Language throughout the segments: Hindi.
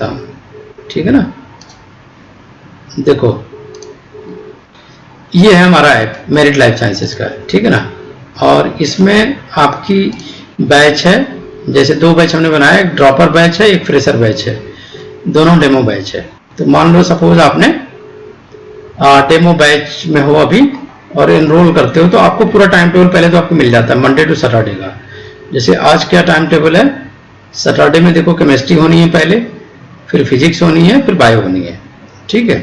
देता हूँ, ठीक है ना। देखो ये है हमारा ऐप मेरिट लाइफ साइंसेज का, ठीक है ना। और इसमें आपकी बैच है, जैसे 2 बैच हमने बनाया, एक ड्रॉपर बैच है, एक फ्रेशर बैच है, दोनों डेमो बैच है। तो मान लो सपोज आपने डेमो बैच में हो अभी और एनरोल करते हो, तो आपको पूरा टाइम टेबल पहले तो आपको मिल जाता है मंडे टू सैटरडे का। जैसे आज क्या टाइम टेबल है, सैटरडे में देखो केमिस्ट्री होनी है पहले, फिर फिजिक्स होनी है, फिर बायो होनी है, ठीक है।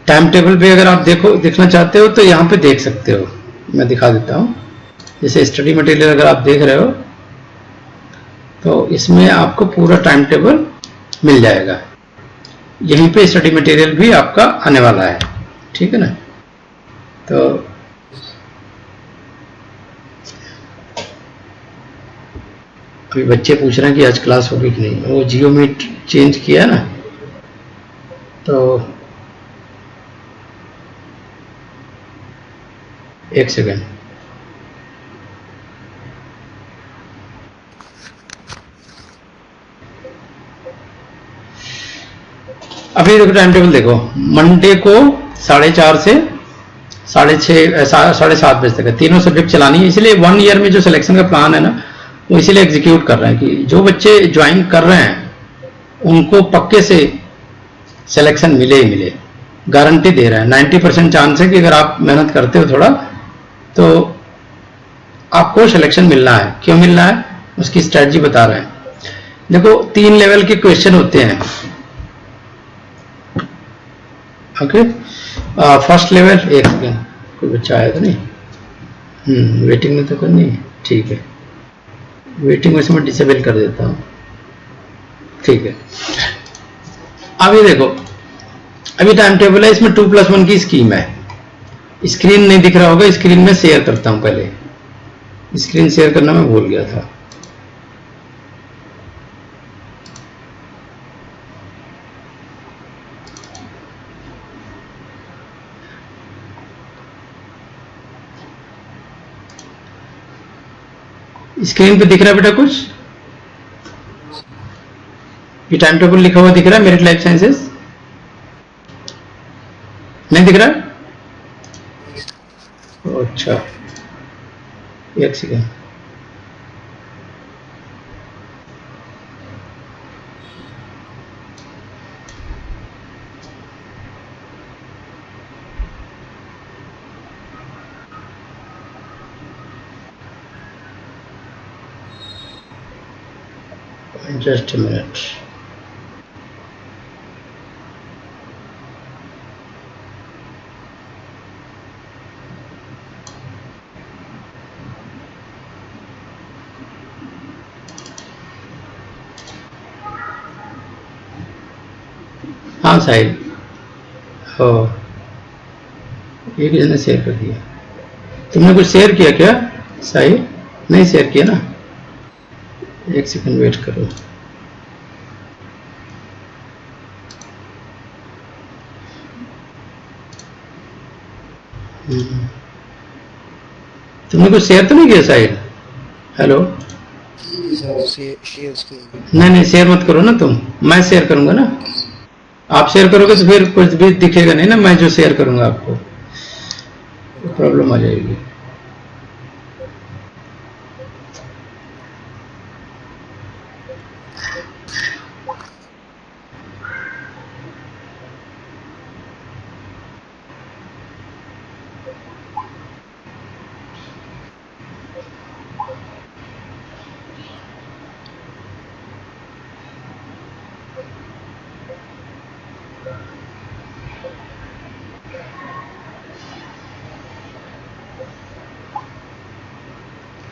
टाइम टेबल पे अगर आप देखना चाहते हो तो यहाँ पे देख सकते हो, मैं दिखा देता हूँ। जैसे स्टडी मटेरियल अगर आप देख रहे हो तो इसमें आपको पूरा टाइम टेबल मिल जाएगा। यहीं पे स्टडी मटेरियल भी आपका आने वाला है, ठीक है ना। तो अभी बच्चे पूछ रहे हैं कि आज क्लास होगी कि नहीं, वो जियो मीट चेंज किया ना, तो एक सेकेंड। अभी देखो टाइम टेबल देखो, मंडे को 4:30 से 6:30 7:30 बजे तक है, तीनों सब्जेक्ट चलानी है। इसलिए 1 ईयर में जो सिलेक्शन का प्लान है ना, वो इसीलिए एग्जीक्यूट कर रहे हैं कि जो बच्चे ज्वाइन कर रहे हैं उनको पक्के से सिलेक्शन मिले ही मिले, गारंटी दे रहे हैं। 90% चांस है कि अगर आप मेहनत करते हो थोड़ा तो आपको सिलेक्शन मिलना है। क्यों मिलना है, उसकी स्ट्रेटजी बता रहे हैं। देखो 3 लेवल के क्वेश्चन होते हैं, ओके। फर्स्ट लेवल, एक सेकेंड, कोई बच्चा आया तो नहीं, वेटिंग में तो करनी है, ठीक है। वेटिंग में से मैं डिसेबल कर देता हूँ, ठीक है। अभी देखो, अभी टाइम टेबल है, इसमें 2+1 की स्कीम है। स्क्रीन नहीं दिख रहा होगा, स्क्रीन में शेयर करता हूं। पहले स्क्रीन शेयर करना मैं भूल गया था। स्क्रीन पे दिख रहा है बेटा कुछ? ये टाइम टेबल लिखा हुआ दिख रहा है, मेरिट लाइफ साइंसेस नहीं दिख रहा है? अच्छा, एक सेकेंड। Just a minute। हाँ साहिल, हो ये किसी ने शेयर कर दिया। तुमने कुछ शेयर किया क्या साहिल? नहीं शेयर किया ना, एक सेकंड वेट करो। तुमने कुछ शेयर तो नहीं किया साहिल? हेलो, नहीं नहीं शेयर मत करो ना तुम, मैं शेयर करूंगा ना। आप शेयर करोगे तो फिर कुछ भी दिखेगा नहीं ना, मैं जो शेयर करूंगा आपको प्रॉब्लम आ जाएगी।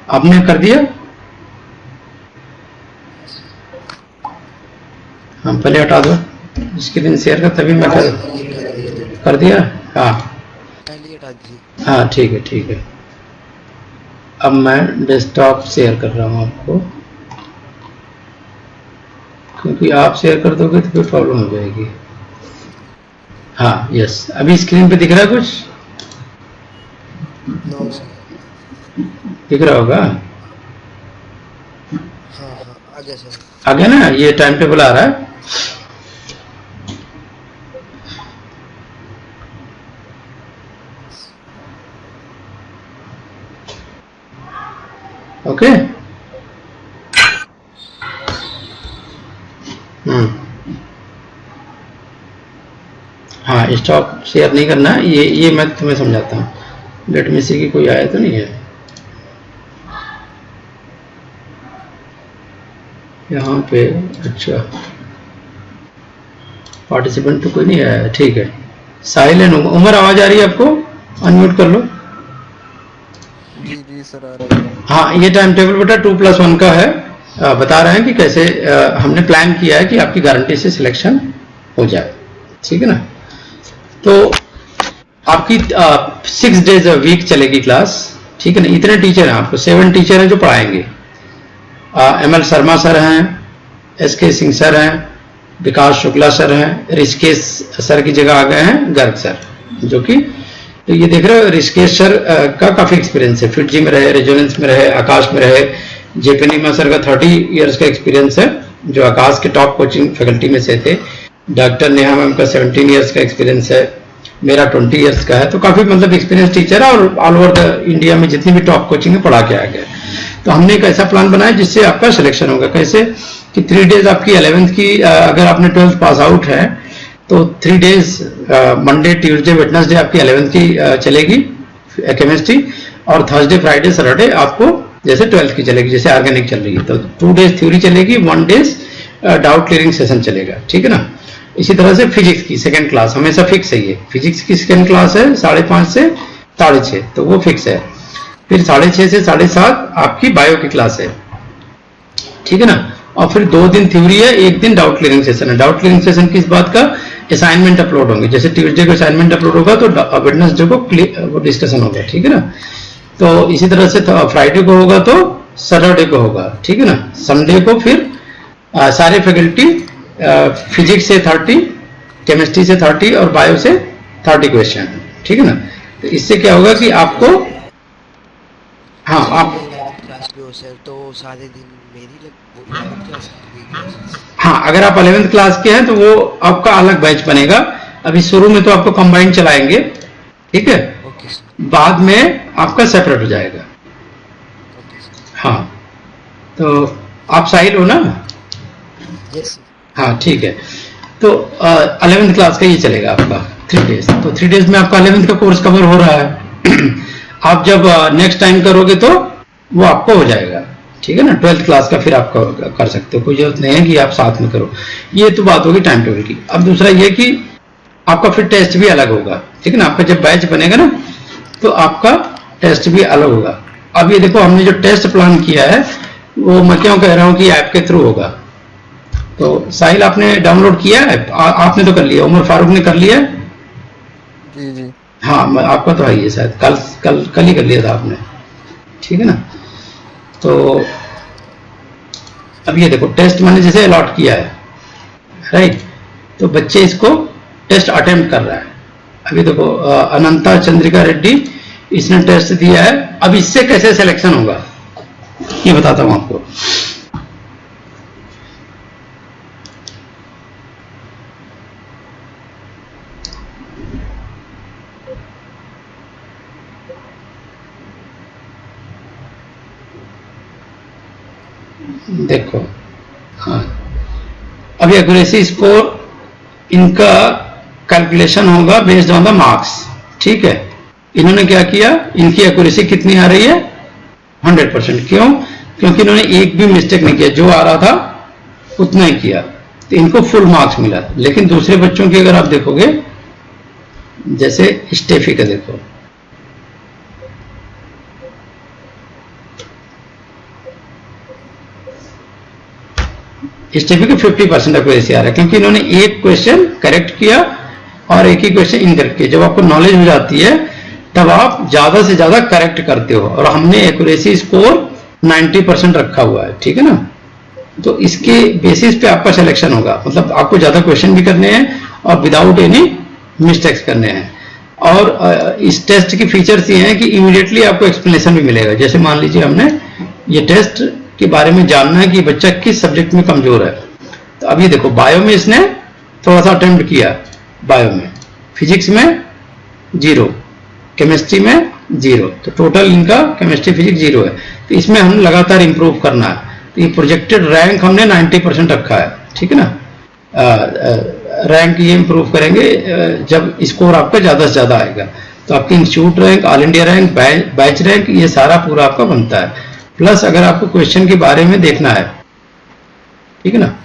आपने कर दिया? हाँ पहले हटा दो स्क्रीन शेयर का, तभी मैं कर दिया। हाँ हाँ ठीक है ठीक है। अब मैं डेस्कटॉप शेयर कर रहा हूँ आपको, क्योंकि आप शेयर कर दोगे तो फिर प्रॉब्लम हो जाएगी। हाँ यस, अभी स्क्रीन पे दिख रहा है कुछ? दिख रहा होगा? हाँ, आ गया सर। आ गया ना, ये टाइम टेबल आ रहा है। ओके। हाँ, स्टॉप शेयर नहीं करना है, ये मैं तुम्हें समझाता हूँ। लेट मी सी की कोई आया तो नहीं है यहाँ पे। अच्छा, पार्टिसिपेंट तो कोई नहीं आया, ठीक है। साहिल एंड उमर, आवाज आ रही है आपको? अनम्यूट कर लो। जी जी सर आ रही है। हाँ, ये टाइम टेबल बेटा 2+1 का है। बता रहे हैं कि कैसे हमने प्लान किया है कि आपकी गारंटी से सिलेक्शन हो जाए, ठीक है ना। तो आपकी 6 डेज वीक चलेगी क्लास, ठीक है ना। इतने टीचर हैं, आपको 7 टीचर हैं जो पढ़ाएंगे। ML शर्मा सर हैं, SK सिंह सर हैं, विकास शुक्ला सर हैं, ऋषिकेश सर की जगह आ गए हैं गर्ग सर, जो कि तो ये देख रहे हो ऋषिकेश सर का काफी एक्सपीरियंस है, फिटजी में रहे, रेजोनेंस में रहे, आकाश में रहे। जेपी नीमा सर का 30 इयर्स का एक्सपीरियंस है, जो आकाश के टॉप कोचिंग फैकल्टी में से थे। डॉक्टर नेहा मैम का 17 इयर्स का एक्सपीरियंस है, मेरा 20 इयर्स का है। तो काफी मतलब एक्सपीरियंस टीचर है और ऑल ओवर द इंडिया में जितनी भी टॉप कोचिंग है पढ़ा के आ गया। तो हमने एक ऐसा प्लान बनाया जिससे आपका सिलेक्शन होगा। कैसे कि 3 डेज आपकी 11th की, अगर आपने 12th पास आउट है तो 3 डेज मंडे ट्यूसडे वेडनेसडे आपकी 11th की चलेगी केमिस्ट्री, और थर्सडे फ्राइडे सैटरडे आपको जैसे 12th की चलेगी, जैसे ऑर्गेनिक चल रही है। तो 2 डेज थ्योरी चलेगी, 1 डेज डाउट क्लियरिंग सेशन चलेगा, ठीक है ना। इसी तरह से फिजिक्स की सेकंड क्लास हमेशा फिक्स है। ये फिजिक्स की सेकंड क्लास है 5:30 से 6:30, तो वो फिक्स है। फिर 6:30 से 7:30 आपकी बायो की क्लास है, ठीक है ना। और फिर 2 दिन थ्योरी है, 1 दिन डाउट क्लियरिंग सेशन है। डाउट क्लियरिंग सेशन किस बात का? असाइनमेंट अपलोड होंगे, जैसे ट्यूसडे को असाइनमेंट अपलोड होगा तो वेडनेसडे को डिस्कशन होगा, ठीक है ना। तो इसी तरह से फ्राइडे को होगा तो सैटरडे को होगा, ठीक है ना। संडे को फिर सारे फैकल्टी फिजिक्स से 30, केमिस्ट्री से 30 और बायो से 30 क्वेश्चन, ठीक है ना। तो इससे क्या होगा कि आपको, हाँ आप क्लास पे हो सर, तो सारे दिन मेरी क्लास की। हाँ, अगर आप 11th क्लास के हैं तो वो आपका अलग बैच बनेगा। अभी शुरू में तो आपको कंबाइंड चलाएंगे, ठीक है। Okay sir. बाद में आपका सेपरेट हो जाएगा। Okay sir. हाँ, तो आप साहिल हो ना? यस। हाँ, ठीक है। तो 11th क्लास का ये चलेगा आपका 3 डेज। तो 3 डेज में आपका 11th का कोर्स कवर हो रहा है। आप जब नेक्स्ट टाइम करोगे तो वो आपको हो जाएगा, ठीक है ना। 12th क्लास का फिर आप कर सकते हो, कोई जरूरत नहीं है कि आप साथ में करो। ये तो बात होगी टाइम टेबल की। अब दूसरा ये कि आपका फिर टेस्ट भी अलग होगा, ठीक है ना। आपका जब बैच बनेगा ना तो आपका टेस्ट भी अलग होगा। अब ये देखो, हमने जो टेस्ट प्लान किया है वो मैं क्यों कह रहा हूँ कि ऐप के थ्रू होगा। तो साहिल आपने डाउनलोड किया है? आपने तो कर लिया, उमर फारूक ने कर लिया है? जी जी। हाँ, आपका तो है ये शायद कल ही कर लिया था आपने, ठीक है ना। तो अब ये देखो, टेस्ट मैंने जैसे अलॉट किया है, राइट। तो बच्चे इसको टेस्ट अटेम्प्ट कर रहा है। अभी देखो अनंता चंद्रिका रेड्डी, इसने टेस्ट दिया है। अब इससे कैसे सिलेक्शन होगा ये बताता हूं आपको। देखो, हाँ, अभी एक्यूरेसी स्कोर इनका कैलकुलेशन होगा बेस्ड ऑन द मार्क्स, ठीक है। इन्होंने क्या किया, इनकी एक्यूरेसी कितनी आ रही है? 100%। क्यों? क्योंकि इन्होंने एक भी मिस्टेक नहीं किया, जो आ रहा था उतना ही किया, तो इनको फुल मार्क्स मिला। लेकिन दूसरे बच्चों की अगर आप देखोगे, जैसे स्टेफी का देखो, स्टेफी के 50% एक्यूरेसी आ रहा है, क्योंकि इन्होंने एक क्वेश्चन करेक्ट किया और एक ही क्वेश्चन इनकरेक्ट किया। जब आपको नॉलेज हो जाती है तब आप ज्यादा से ज्यादा करेक्ट करते हो, और हमने एक्यूरेसी स्कोर 90% रखा हुआ है, ठीक है ना। तो इसके बेसिस पे आपका सिलेक्शन होगा, मतलब आपको ज्यादा क्वेश्चन भी करने हैं और विदाउट एनी मिस्टेक्स करने हैं। और इस टेस्ट की फीचर्स ये हैं कि इमीडिएटली आपको एक्सप्लेनेशन भी मिलेगा। जैसे मान लीजिए हमने ये टेस्ट के बारे में जानना है कि बच्चा किस सब्जेक्ट में कमजोर है, तो अब ये देखो, बायो में इसने थोड़ा सा अटेम्प्ट किया, बायो में, फिजिक्स में 0, केमिस्ट्री में 0, तो टोटल इनका केमिस्ट्री फिजिक्स 0 है। तो इसमें हम लगातार इंप्रूव करना है। तो ये प्रोजेक्टेड रैंक हमने 90% रखा है, ठीक है ना। रैंक ये इंप्रूव करेंगे जब स्कोर आपका ज़्यादा से ज़्यादा आएगा। तो आपकी institute rank, all India rank, batch rank, ये सारा पूरा आपका बनता है। प्लस अगर आपको क्वेश्चन के बारे में देखना है, ठीक है ना,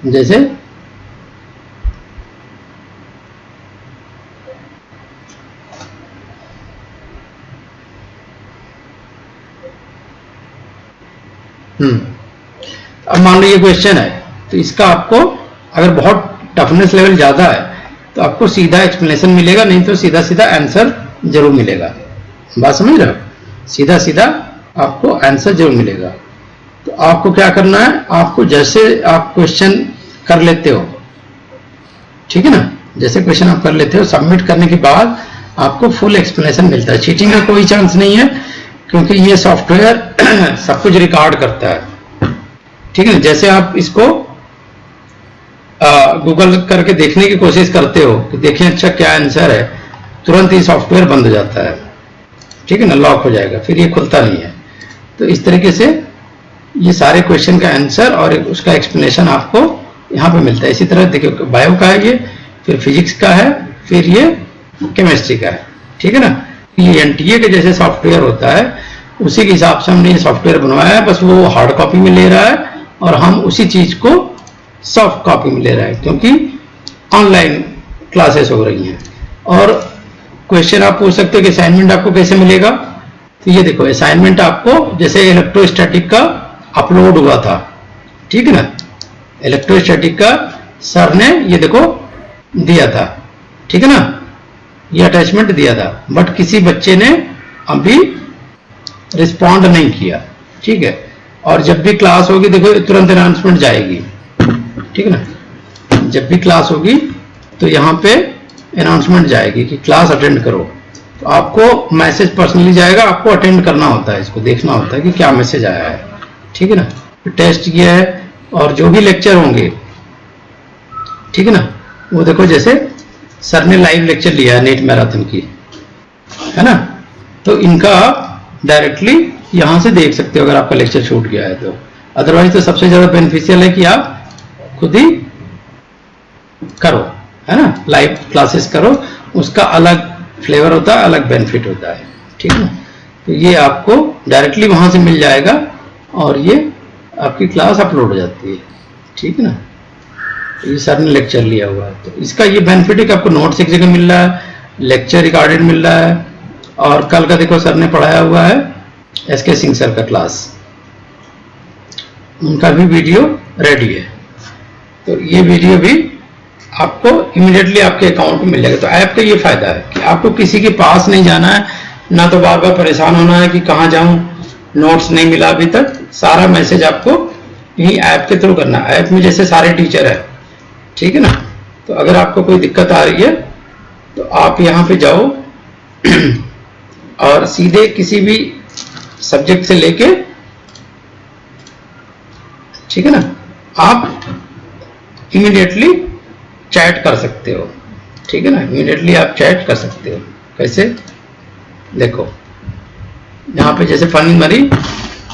जैसे अब मान लो ये क्वेश्चन है, तो इसका आपको अगर बहुत टफनेस लेवल ज्यादा है तो आपको सीधा एक्सप्लेनेशन मिलेगा, नहीं तो सीधा सीधा आंसर जरूर मिलेगा। बात समझ रहे हो? सीधा सीधा आपको आंसर जरूर मिलेगा। तो आपको क्या करना है, आपको जैसे आप क्वेश्चन कर लेते हो, ठीक है ना, जैसे क्वेश्चन आप कर लेते हो, सबमिट करने के बाद आपको फुल एक्सप्लेनेशन मिलता है। चीटिंग का कोई चांस नहीं है, क्योंकि ये सॉफ्टवेयर सब कुछ रिकॉर्ड करता है, ठीक है ना। जैसे आप इसको गूगल करके देखने की कोशिश करते हो कि देखें अच्छा क्या आंसर है, तुरंत ही सॉफ्टवेयर बंद हो जाता है, ठीक है ना, लॉक हो जाएगा, फिर ये खुलता नहीं है। तो इस तरीके से ये सारे क्वेश्चन का आंसर और उसका एक्सप्लेनेशन आपको यहाँ पे मिलता है। इसी तरह देखिए, बायो का है ये, फिर फिजिक्स का है, फिर ये केमिस्ट्री का है, ठीक है ना। ये एनटीए के जैसे सॉफ्टवेयर होता है, उसी के हिसाब से हमने ये सॉफ्टवेयर बनवाया है। बस वो हार्ड कॉपी में ले रहा है और हम उसी चीज को सॉफ्ट कॉपी में ले रहा है, क्योंकि ऑनलाइन क्लासेस हो रही हैं। और क्वेश्चन आप पूछ सकते हो कि असाइनमेंट आपको कैसे मिलेगा। तो ये देखो, असाइनमेंट आपको जैसे इलेक्ट्रोस्टैटिक का अपलोड हुआ था, ठीक है ना, इलेक्ट्रोस्टैटिक का सर ने ये देखो दिया था, ठीक है ना, ये अटैचमेंट दिया था, बट किसी बच्चे ने अभी रिस्पॉन्ड नहीं किया, ठीक है। और जब भी क्लास होगी देखो तुरंत अनाउंसमेंट जाएगी, ठीक है ना, जब भी क्लास होगी तो यहाँ पे अनाउंसमेंट जाएगी कि क्लास अटेंड करो। तो आपको मैसेज पर्सनली जाएगा, आपको अटेंड करना होता है, इसको देखना होता है कि क्या मैसेज आया है, ठीक है ना। टेस्ट किया है और जो भी लेक्चर होंगे, ठीक है ना, वो देखो जैसे सर ने लाइव लेक्चर लिया है नीट मैराथन की, है ना, तो इनका डायरेक्टली यहां से देख सकते हो अगर आपका लेक्चर छूट गया है तो। अदरवाइज तो सबसे ज्यादा बेनिफिशियल है कि आप खुद ही करो, है ना, लाइव क्लासेस करो, उसका अलग फ्लेवर होता है, अलग बेनिफिट होता है, ठीक है ना। तो ये आपको डायरेक्टली वहां से मिल जाएगा और ये आपकी क्लास अपलोड हो जाती है, ठीक है ना। ये सर ने लेक्चर लिया हुआ है, तो इसका ये बेनिफिट है कि आपको नोट्स एक जगह मिल रहा है, लेक्चर रिकॉर्डेड मिल रहा है, और कल का देखो सर ने पढ़ाया हुआ है एसके सिंह सर का क्लास, उनका भी वीडियो रेडी है। तो ये वीडियो भी आपको इमीडिएटली आपके अकाउंट में मिल जाएगा। तो ऐप का ये फायदा है कि आपको किसी के पास नहीं जाना है, ना तो बार बार परेशान होना है कि कहाँ जाऊं, नोट्स नहीं मिला अभी तक। सारा मैसेज आपको यही ऐप के थ्रू करना है। ऐप में जैसे सारे टीचर है, ठीक है ना, तो अगर आपको कोई दिक्कत आ रही है तो आप यहाँ पे जाओ और सीधे किसी भी सब्जेक्ट से लेके, ठीक है ना, आप इमीडिएटली चैट कर सकते हो, ठीक है ना, इमीडिएटली आप चैट कर सकते हो। कैसे, देखो यहाँ पे जैसे फनी मरी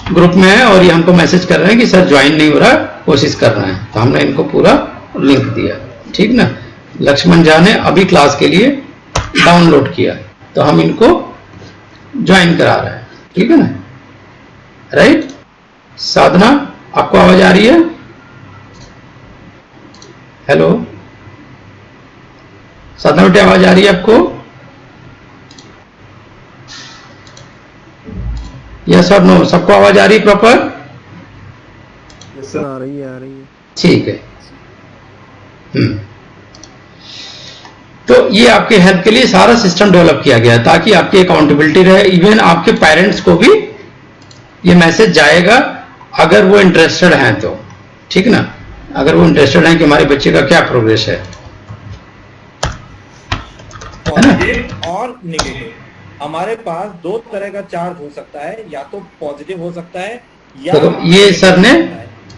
ग्रुप में है और ये हमको मैसेज कर रहे हैं कि सर ज्वाइन नहीं हो रहा, कोशिश कर रहे हैं, तो हमने इनको पूरा लिंक दिया, ठीक ना। लक्ष्मण झा ने अभी क्लास के लिए डाउनलोड किया, तो हम इनको ज्वाइन करा रहे हैं, ठीक है ना, राइट। साधना, आपको आवाज आ रही है? हेलो साधना बेटे, आवाज आ रही है आपको? यस और नो, सबको आवाज आ रही है प्रॉपर? सर आ रही है, आ रही है। ठीक है। तो ये आपके हेल्प के लिए सारा सिस्टम डेवलप किया गया है ताकि आपकी अकाउंटेबिलिटी रहे। इवन आपके पेरेंट्स को भी ये मैसेज जाएगा अगर वो इंटरेस्टेड हैं तो, ठीक ना, अगर वो इंटरेस्टेड हैं कि हमारे बच्चे का क्या प्रोग्रेस है पॉजिटिव और नेगेटिव। हमारे पास दो तरह का चार्ज हो सकता है, या तो पॉजिटिव हो सकता है या तो ये सर ने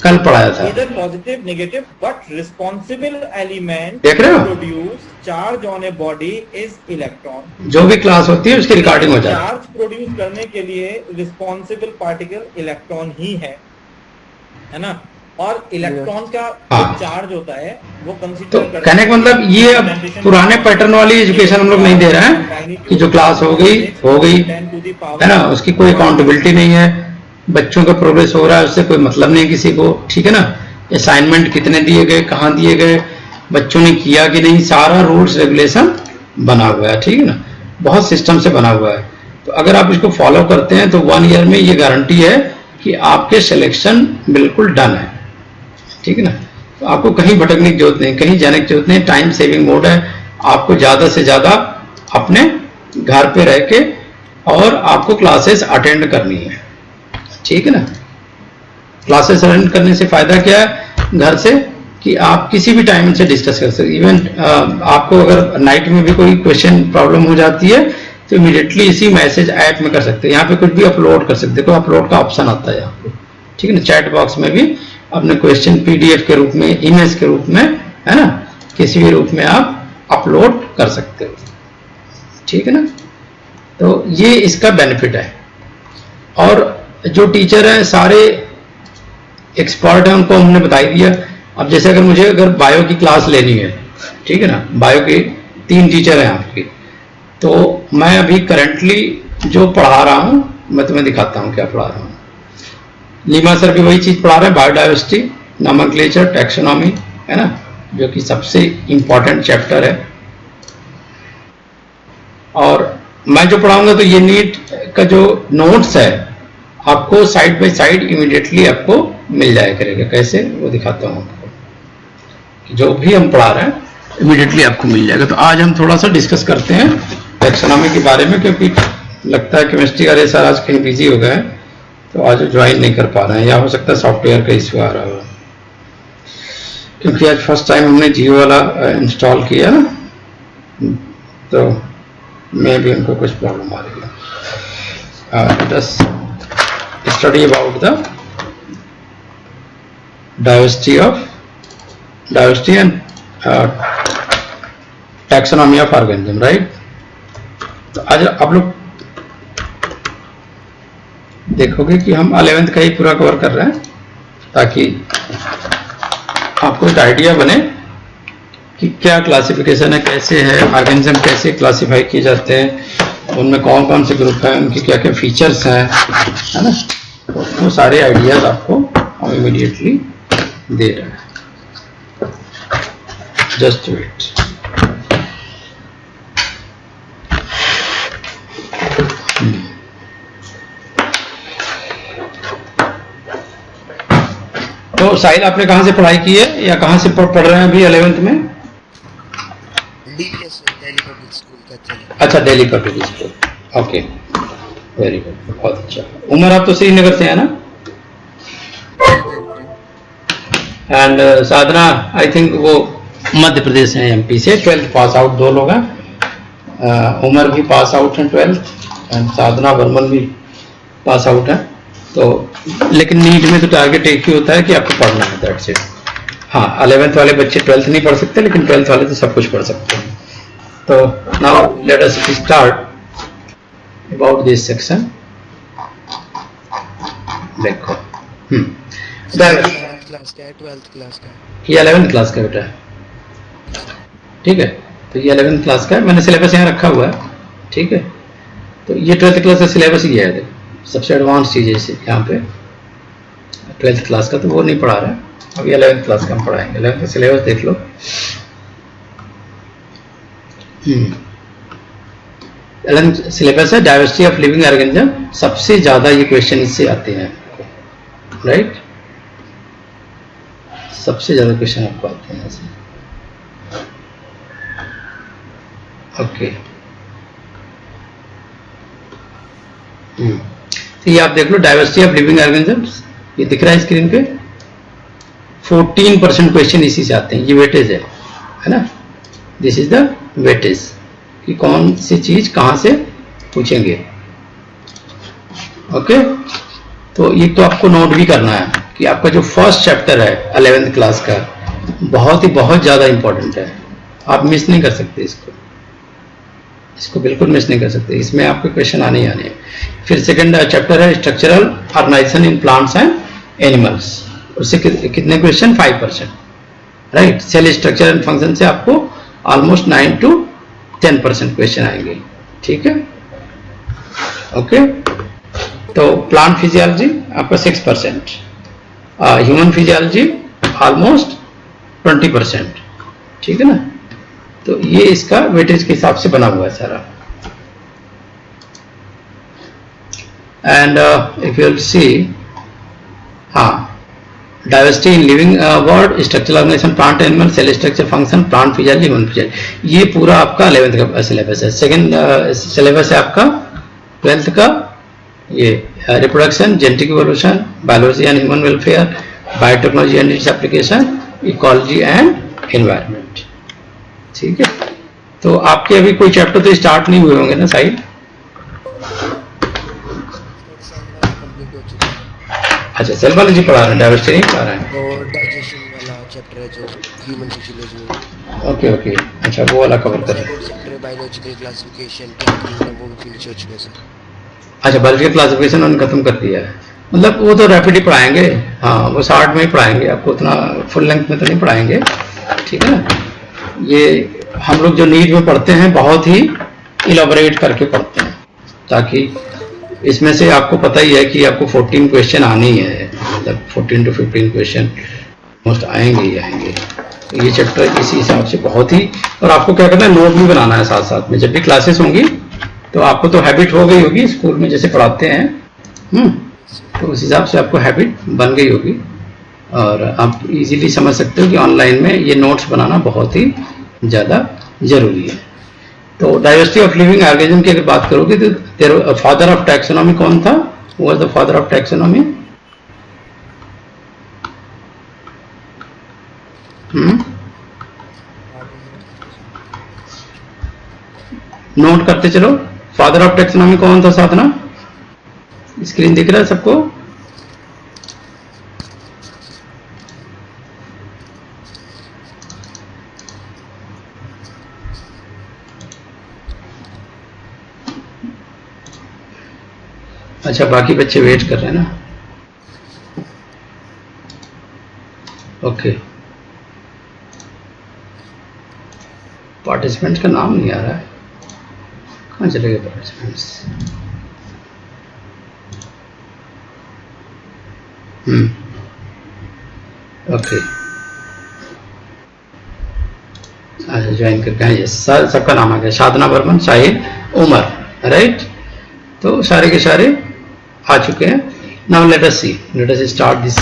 कल पढ़ाया था, either positive, negative, but responsible element देख रहे हो? to produce charge on a body is electron. जो भी क्लास होती है उसकी रिकॉर्डिंग हो जाती है। चार्ज प्रोड्यूस करने के लिए रिस्पॉन्सिबल पार्टिकल इलेक्ट्रॉन ही है ना, और इलेक्ट्रॉन का हाँ। चार्ज होता है वो तो कंसीडर कहने का मतलब ये अब पुराने पैटर्न वाली एजुकेशन हम लोग नहीं दे रहे हैं कि जो क्लास हो गई है ना, उसकी कोई अकाउंटेबिलिटी नहीं है, बच्चों का प्रोग्रेस हो रहा है उससे कोई मतलब नहीं किसी को, ठीक है ना। असाइनमेंट कितने दिए गए, कहाँ दिए गए, बच्चों ने किया कि नहीं, सारा रूल्स रेगुलेशन बना हुआ है, ठीक है ना, बहुत सिस्टम से बना हुआ है। तो अगर आप इसको फॉलो करते हैं तो 1 ईयर में ये गारंटी है कि आपके सिलेक्शन बिल्कुल डन है, ठीक है ना। तो आपको कहीं भटकने की जरूरत नहीं, कहीं जाने की जरूरत नहीं, टाइम सेविंग मोड है। आपको ज्यादा से ज्यादा अपने घर पे रह के और आपको क्लासेस अटेंड करनी है, ठीक है ना। क्लासेस अटेंड करने से फायदा क्या है घर से, कि आप किसी भी टाइम से डिस्कस कर सकते। इवन आपको अगर नाइट में भी कोई क्वेश्चन प्रॉब्लम हो जाती है तो इमीडिएटली इसी मैसेज ऐप में कर सकते हैं। यहाँ पे कुछ भी अपलोड कर सकते हैं, देखो अपलोड का ऑप्शन आता है आपको, ठीक है ना। चैट बॉक्स में भी अपने क्वेश्चन पीडीएफ के रूप में, इमेज के रूप में, है ना, किसी भी रूप में आप अपलोड कर सकते हो, ठीक है ना। तो ये इसका बेनिफिट है। और जो टीचर हैं सारे एक्सपर्ट हैं, उनको हमने बता ही दिया। अब जैसे अगर मुझे बायो की क्लास लेनी है, ठीक है ना, बायो के 3 टीचर हैं आपके, तो मैं अभी करंटली जो पढ़ा रहा हूं मैं तुम्हें दिखाता हूं क्या पढ़ा रहा हूं। लीमा सर भी वही चीज पढ़ा रहे हैं, बायोडाइवर्सिटी, नोमेनक्लेचर, टैक्सोनॉमी, है ना, जो कि सबसे इंपॉर्टेंट चैप्टर है। और मैं जो पढ़ाऊंगा तो ये नीट का जो नोट्स है आपको साइड बाय साइड इमीडिएटली आपको मिल जाया करेगा। कैसे, वो दिखाता हूं आपको। जो भी हम पढ़ा रहे हैं इमीडिएटली आपको मिल जाएगा। तो आज हम थोड़ा सा डिस्कस करते हैं टैक्सोनॉमी के बारे में, क्योंकि लगता है केमिस्ट्री वाले सर आज कहीं बिजी हो गए हैं तो आज ज्वाइन नहीं कर पा रहे हैं, या हो सकता है सॉफ्टवेयर का इशू आ रहा हो, क्योंकि आज फर्स्ट टाइम हमने जियो वाला इंस्टॉल किया ना, तो मे भी उनको कुछ प्रॉब्लम आ रही है। Let us study about the diversity and taxonomy of organism, right. तो आज आप लोग देखोगे कि हम 11th का ही पूरा कवर कर रहे हैं, ताकि आपको एक आइडिया बने कि क्या क्लासिफिकेशन है, कैसे है ऑर्गेनिज्म, कैसे क्लासिफाई किए जाते हैं, उनमें कौन कौन से ग्रुप हैं, उनकी क्या क्या फीचर्स हैं, है ना। तो वो सारे आइडियाज आपको हम इमीडिएटली दे रहे हैं। Just wait. तो साहिल आपने कहाँ से पढ़ाई की है या कहाँ से पढ़ रहे हैं अभी 11th में? डीपीएस दिल्ली पब्लिक स्कूल का चला। अच्छा, Delhi public school, okay, very good, बहुत अच्छा। उमर आप तो श्रीनगर से है ना? एंड साधना आई थिंक वो मध्य प्रदेश है, एमपी से। 12th पास आउट 2 लोग हैं, उमर भी पास आउट है 12th एंड साधना वर्मन भी पास आउट है। तो लेकिन नीट में तो टारगेट एक ही होता है कि आपको पढ़ना है, दैट्स इट। हाँ, 11th वाले बच्चे 12th नहीं पढ़ सकते, लेकिन 12th वाले तो सब कुछ पढ़ सकते हैं। तो now let us start about this section. देखो, 11th क्लास का है, 12th क्लास का है। ये 11th क्लास का बेटा है, ठीक है। तो ये 11th क्लास का है, मैंने सिलेबस यहाँ रखा हुआ है, ठीक है। तो ये 12th क्लास का सिलेबस ही है, सबसे एडवांस चीज है इसे यहाँ पे। 12th क्लास का तो वो नहीं पढ़ा रहा है, अभी 11th क्लास का हम पढ़ाएंगे। 11th का सिलेबस देख लो। 11th सिलेबस है डाइवर्सिटी ऑफ लिविंग ऑर्गेनिज्म। सबसे ज्यादा ये क्वेश्चन इससे आते हैं, राइट। सबसे ज्यादा क्वेश्चन आपको आते हैं ऐसे, ओके। तो ये आप देख लो, डाइवर्सिटी ऑफ लिविंग ऑर्गेनिजम्स, ये दिख रहा है स्क्रीन पे। 14% क्वेश्चन इसी से आते हैं, ये वेटेज है ना। दिस इज द वेटेज कि कौन सी चीज कहां से पूछेंगे, ओके। तो ये तो आपको नोट भी करना है कि आपका जो फर्स्ट चैप्टर है 11th क्लास का बहुत ज़्यादा इंपॉर्टेंट है, आप मिस नहीं कर सकते इसको बिल्कुल मिस नहीं कर सकते, इसमें आपके क्वेश्चन आने ही आने हैं। फिर सेकंड चैप्टर है structural organisation in plants and animals, उससे कितने question 5%, right. Cell structure and function से आपको ऑलमोस्ट 9 to 10% क्वेश्चन आएंगे, ठीक है, ओके। तो प्लांट फिजियोलॉजी आपका 6%, ह्यूमन फिजियोलॉजी ऑलमोस्ट 20%, ठीक है ना। तो ये इसका वेटेज के हिसाब से बना हुआ है सारा। एंड इफ यू सी, हाँ, diversity in living world, structural organisation, plant animal, cell structure function, plant physiology, human physiology, ये पूरा आपका 11th का सिलेबस है। सेकेंड सिलेबस है आपका 12th का, ये reproduction, genetic evolution, biology and human welfare, biotechnology and its application, ecology and environment, ठीक है। तो आपके अभी कोई चैप्टर तो स्टार्ट नहीं हुए होंगे ना साइड? कंप्लीट हो चुका है। अच्छा, सेल बायोलॉजी पढ़ा रहे हैं, डाइवर्सिटी नहीं पढ़ा रहे हैं? और डाइजेशन वाला चैप्टर है जो ह्यूमन फिजियोलॉजी में। ओके ओके, अच्छा वो वाला कवर कर रहे हैं। चैप्टर है बायोलॉजिकल क्लासिफिकेशन, क्या है वो भी फिनिश हो चुका है सर। अच्छा, बायोलॉजिकल क्लासिफिकेशन उन्होंने खत्म कर दिया है, मतलब वो तो रैपिडली पढ़ाएंगे, हाँ वो 60 में ही पढ़ाएंगे आपको, उतना फुल लेंथ में तो नहीं पढ़ाएंगे, ठीक है ना। ये हम लोग जो नीट में पढ़ते हैं बहुत ही इलाबोरेट करके पढ़ते हैं, ताकि इसमें से आपको पता ही है कि आपको 14 क्वेश्चन आने ही है, मतलब 14 to 15 क्वेश्चन मोस्ट आएंगे ही आएंगे। तो ये चैप्टर इसी हिसाब से बहुत ही, और आपको क्या करना है, नोट भी बनाना है साथ साथ में। जब भी क्लासेस होंगी तो आपको तो हैबिट हो गई होगी, स्कूल में जैसे पढ़ाते हैं, तो उस हिसाब से आपको हैबिट बन गई होगी, और आप इजीली समझ सकते हो कि ऑनलाइन में ये नोट्स बनाना बहुत ही ज़्यादा जरूरी है। तो डाइवर्सिटी ऑफ लिविंग ऑर्गेनिज्म की अगर बात करोगे तो फादर ऑफ टैक्सोनॉमी कौन था? वो the father of taxonomy? Note करते चलो, फादर ऑफ टैक्सोनॉमी कौन था साधना? स्क्रीन दिख रहा है सबको? अच्छा, बाकी बच्चे वेट कर रहे हैं ना, ओके। पार्टिसिपेंट्स का नाम नहीं आ रहा है, कहाँ चले गए पार्टिसिपेंट्स? ओके, अच्छा ज्वाइन करके आए, सबका नाम आ गया, साधना बर्मन, साहिल, उमर, राइट। तो सारे के सारे आ चुके हैं। Now let us start this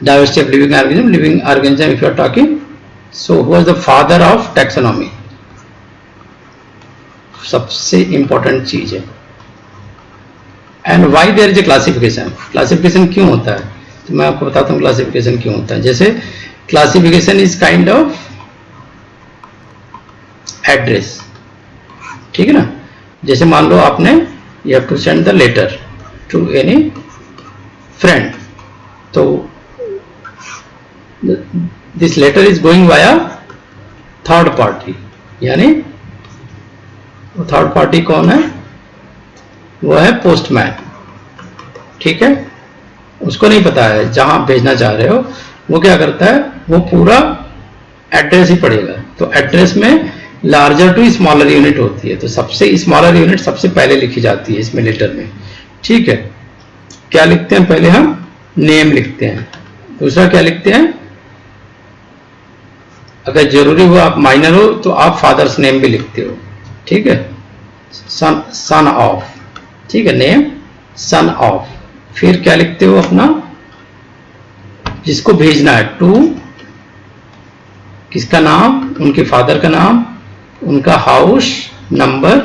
diversity of living organism if you are talking. So who was the father of taxonomy? सबसे इंपॉर्टेंट चीज है। And why there is a classification क्यों होता है? तो मैं आपको बताता हूँ क्लासिफिकेशन क्यों होता है। जैसे classification is kind of address, ठीक है ना। जैसे मान लो आपने you have to send the letter to any friend, so this letter is going via third party, यानी वो थर्ड पार्टी कौन है? वो है पोस्टमैन, ठीक है। उसको नहीं पता है जहां भेजना चाह रहे हो, वो क्या करता है, वो पूरा एड्रेस ही पढ़ेगा। तो एड्रेस में लार्जर टू स्मॉलर यूनिट होती है, तो सबसे स्मॉलर यूनिट सबसे पहले लिखी जाती है इसमें लेटर में, ठीक है। क्या लिखते हैं? पहले हम नेम लिखते हैं, दूसरा क्या लिखते हैं, अगर जरूरी हो आप माइनर हो तो आप फादर्स नेम भी लिखते हो, ठीक है। सन ऑफ, ठीक है, नेम सन ऑफ। फिर क्या लिखते हो अपना, जिसको भेजना है, टू किसका नाम, उनके फादर का नाम, उनका house number,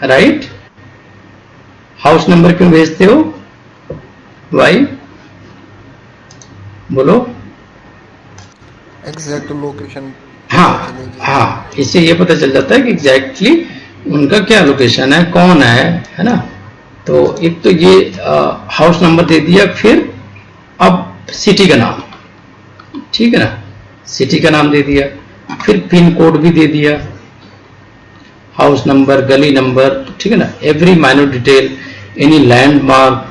right. House number क्यों भेजते हो? वाई बोलो? Exact location. हाँ, इससे ये पता चल जाता है कि एग्जैक्टली उनका क्या लोकेशन है, कौन है ना। तो एक तो ये हाउस नंबर दे दिया, फिर सिटी का नाम, ठीक है ना, सिटी का नाम दे दिया, फिर पिन कोड भी दे दिया, हाउस नंबर, गली नंबर, ठीक है ना, every minor detail, any landmark,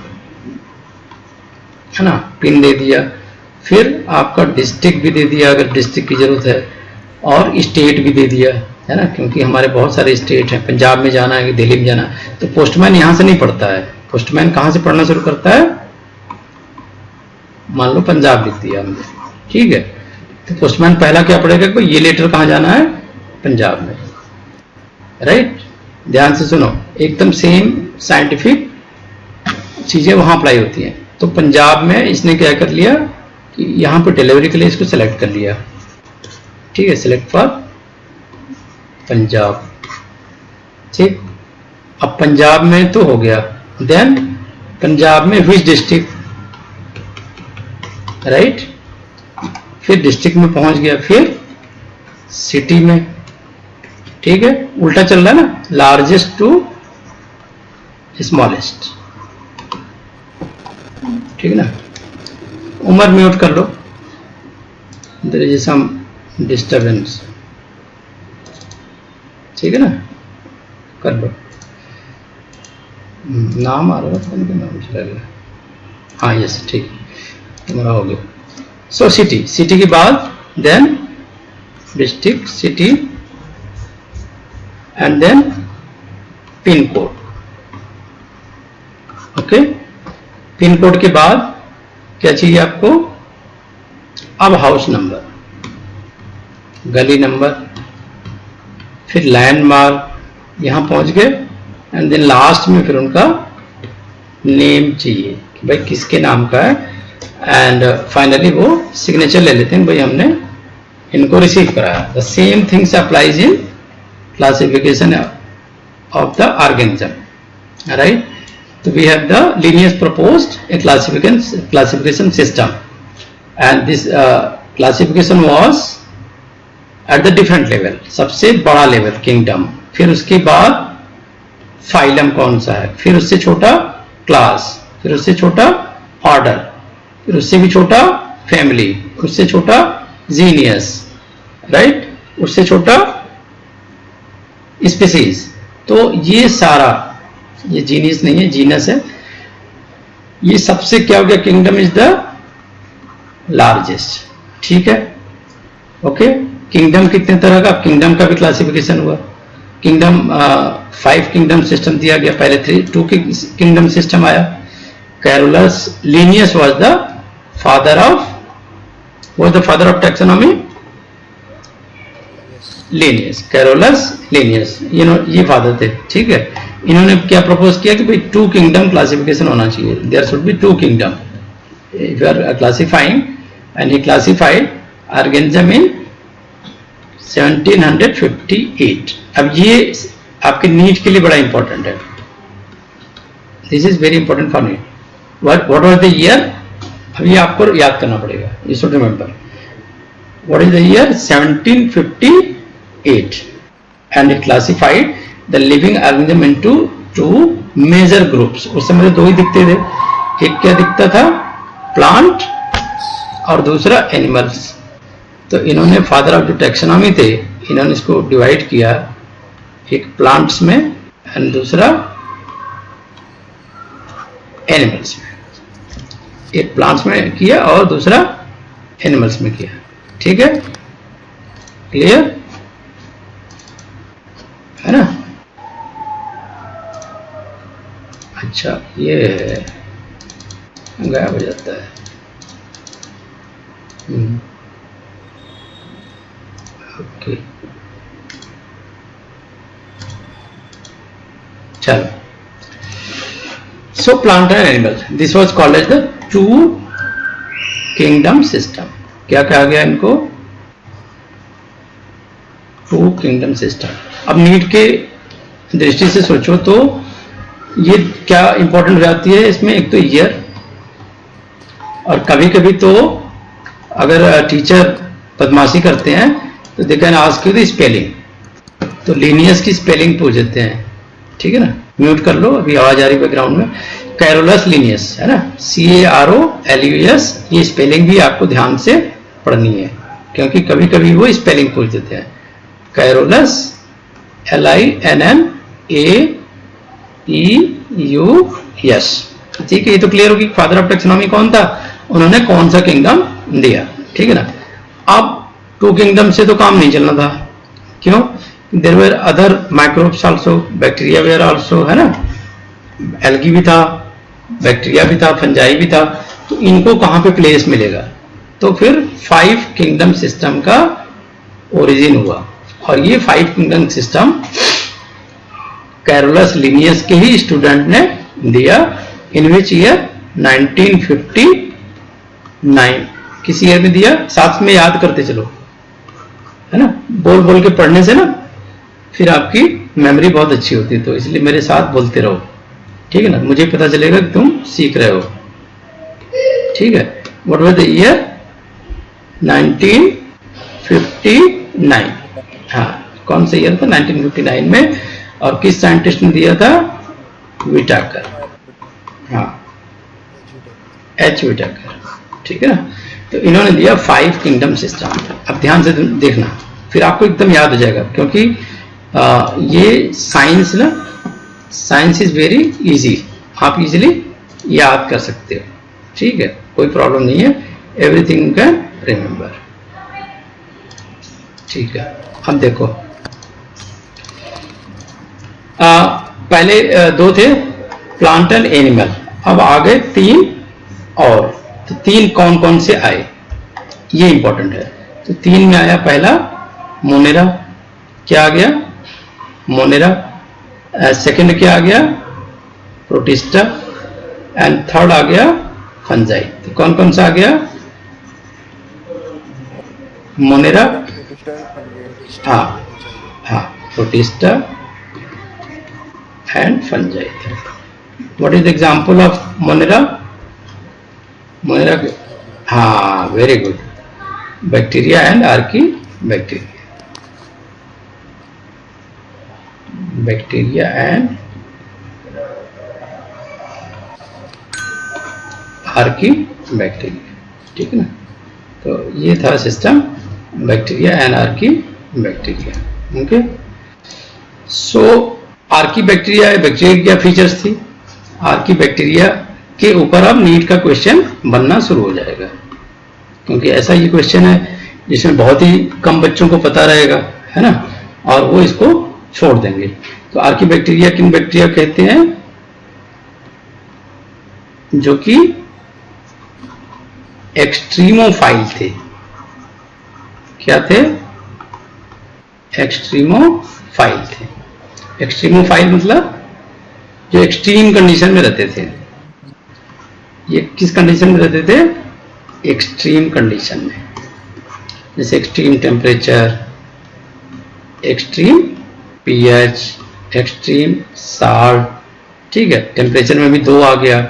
है ना, पिन दे दिया, फिर आपका डिस्ट्रिक्ट भी दे दिया अगर डिस्ट्रिक्ट की जरूरत है, और स्टेट भी दे दिया, है ना, क्योंकि हमारे बहुत सारे स्टेट हैं, पंजाब में जाना है कि दिल्ली में जाना है, तो पोस्टमैन यहां से नहीं पढ़ता है, पोस्टमैन कहां से पढ़ना शुरू करता है, मान लो पंजाब लिख दिया हमने, ठीक है, तो पोस्टमैन पहला क्या पढ़ेगा कि ये लेटर कहां जाना है, पंजाब में, राइट। ध्यान से सुनो, एकदम सेम साइंटिफिक चीजें वहां अप्लाई होती हैं। तो पंजाब में इसने क्या कर लिया कि यहां पर डिलीवरी के लिए इसको सेलेक्ट कर लिया, ठीक है, सिलेक्ट फॉर पंजाब, ठीक। अब पंजाब में तो हो गया, देन पंजाब में विच डिस्ट्रिक्ट, राइट, फिर डिस्ट्रिक्ट में पहुंच गया, फिर सिटी में, ठीक है, उल्टा चल रहा है ना, लार्जेस्ट टू स्मॉलेस्ट, ठीक है ना। उम्र म्यूट कर लो, देयर इज सम डिस्टर्बेंस, ठीक है ना, कर लो। नाम आ रहा है, नाम चला गया, हाँ यस, ठीक, तुम्हारा हो गया। सो सिटी, सिटी के बाद then district, city, and then pin code, okay. Pin code के बाद क्या चाहिए आपको, अब हाउस नंबर, गली नंबर, फिर लैंडमार्क, यहां पहुंच गए, एंड देन लास्ट में फिर उनका नेम चाहिए कि भाई किसके नाम का है, एंड फाइनली वो सिग्नेचर ले लेते हैं, भाई हमने इनको रिसीव कराया। The same things applies in classification of the organism, right. So we have the Linnaeus proposed a classification system, and this classification was at the different level, सबसे बड़ा लेवल किंगडम, फिर उसके बाद फाइलम कौन सा है, फिर उससे छोटा क्लास, फिर उससे छोटा ऑर्डर, फिर उससे भी छोटा फैमिली, उससे छोटा जीनियस, राइट, उससे छोटा स्पीसीज। तो ये सारा, ये जीनियस नहीं है, जीनस है, ये सबसे क्या हो गया, किंगडम इज द लार्जेस्ट, ठीक है, ओके। किंगडम कितने तरह का, किंगडम का भी क्लासिफिकेशन हुआ, किंगडम 5 किंगडम सिस्टम दिया गया, पहले 2 किंगडम सिस्टम आया। Carolus Linnaeus was the father of taxonomy, Linnaeus, Carolus Linnaeus, ये फादर थे, ठीक है। इन्होंने क्या प्रपोज किया कि भाई 2 किंगडम क्लासिफिकेशन होना चाहिए, there should be 2 kingdom if you are classifying, and he classified organism in 1758। अब ये आपके नीट के लिए बड़ा इंपॉर्टेंट है, this is very important for NEET. What was the year, अब ये आपको याद करना पड़ेगा, you should remember what is the year, 1758, and it classified the living organism into 2 major groups. उस समय 2 ही दिखते थे, एक क्या दिखता था, प्लांट, और दूसरा एनिमल्स। तो इन्होंने फादर ऑफ जो टैक्सोनॉमी थे, इन्होंने इसको डिवाइड किया, एक प्लांट्स में एंड दूसरा एनिमल्स में, एक प्लांट्स में किया और दूसरा एनिमल्स में किया, ठीक है, क्लियर है ना। अच्छा, ये गायब हो जाता है, ओके, चलो। So plant and animal, this was called as the 2 kingdom system. क्या कहा गया इनको, 2 किंगडम सिस्टम। अब नीट के दृष्टि से सोचो तो ये क्या इंपॉर्टेंट हो जाती है इसमें, एक तो ईयर, और कभी कभी तो अगर टीचर बदमाशी करते हैं तो they can ask you the spelling, तो लीनियस की स्पेलिंग पूछ देते हैं, ठीक है ना, म्यूट कर लो, अभी आवाज आ रही बैकग्राउंड में। कैरोलस लिनियस है ना, CAROLUS, ये स्पेलिंग भी आपको ध्यान से पढ़नी है क्योंकि कभी कभी वो स्पेलिंग पूछ देते हैं। कैरोलस LINNAEUS, ठीक है। ये तो क्लियर होगी फादर ऑफ टैक्सोनॉमी कौन था, उन्होंने कौन सा किंगडम दिया, ठीक है ना। अब 2 किंगडम से तो काम नहीं चलना था, क्यों, there were other microbes also, bacteria were also, है ना, एल्गी भी था, बैक्टीरिया भी था, फंजाई भी था, तो इनको कहां पे प्लेस मिलेगा, तो फिर 5 किंगडम सिस्टम का ओरिजिन हुआ। और ये 5 किंगडम सिस्टम कैरोलस लिनियस के ही स्टूडेंट ने दिया, इन विच ईयर 1959, किस ईयर में दिया, साथ में याद करते चलो, है ना, बोल बोल के पढ़ने से ना फिर आपकी मेमोरी बहुत अच्छी होती है, तो इसलिए मेरे साथ बोलते रहो, ठीक है ना, मुझे पता चलेगा कि तुम सीख रहे हो, ठीक है। व्हाट वाज द ईयर, 1959, हाँ कौन सा ईयर था, 1959 में, और किस साइंटिस्ट ने दिया था, विटाकर, हाँ H विटाकर, ठीक है ना। तो इन्होंने दिया 5 किंगडम सिस्टम। अब ध्यान से देखना, फिर आपको एकदम याद हो जाएगा, क्योंकि ये साइंस ना, साइंस इज वेरी इजी, आप इजीली याद कर सकते हो, ठीक है, कोई प्रॉब्लम नहीं है, एवरीथिंग यू कैन रिमेंबर, ठीक है। अब देखो, पहले 2 थे प्लांट एंड एनिमल, अब आ गए 3 और, तो 3 कौन कौन से आए ये इंपॉर्टेंट है। तो 3 में आया पहला मोनेरा, क्या आ गया, मोनेरा, सेकंड क्या आ गया, प्रोटिस्टा, एंड थर्ड आ गया फंजाई। तो कौन कौन सा आ गया, मोनेरा, हाँ हाँ, protista and fungi. What is the example of monera, monera, हाँ very good, bacteria and archaebacteria, bacteria and archaebacteria, ठीक है ना। तो ये था system, bacteria and archaebacteria, okay. So archaebacteria, bacteria की क्या फीचर्स थी, आर्की बैक्टीरिया के ऊपर अब नीट का क्वेश्चन बनना शुरू हो जाएगा, क्योंकि ऐसा ये क्वेश्चन है जिसमें बहुत ही कम बच्चों को पता रहेगा, है ना, और वो इसको छोड़ देंगे। तो आर्की बैक्टीरिया किन बैक्टीरिया कहते हैं, जो कि एक्सट्रीमोफाइल थे, क्या थे, एक्सट्रीमोफाइल थे। एक्सट्रीमोफाइल मतलब जो एक्सट्रीम कंडीशन में रहते थे, ये किस कंडीशन में रहते थे, एक्सट्रीम कंडीशन में, जैसे extreme temperature, extreme pH, extreme salt, ठीक है। टेम्परेचर में भी 2 आ गया,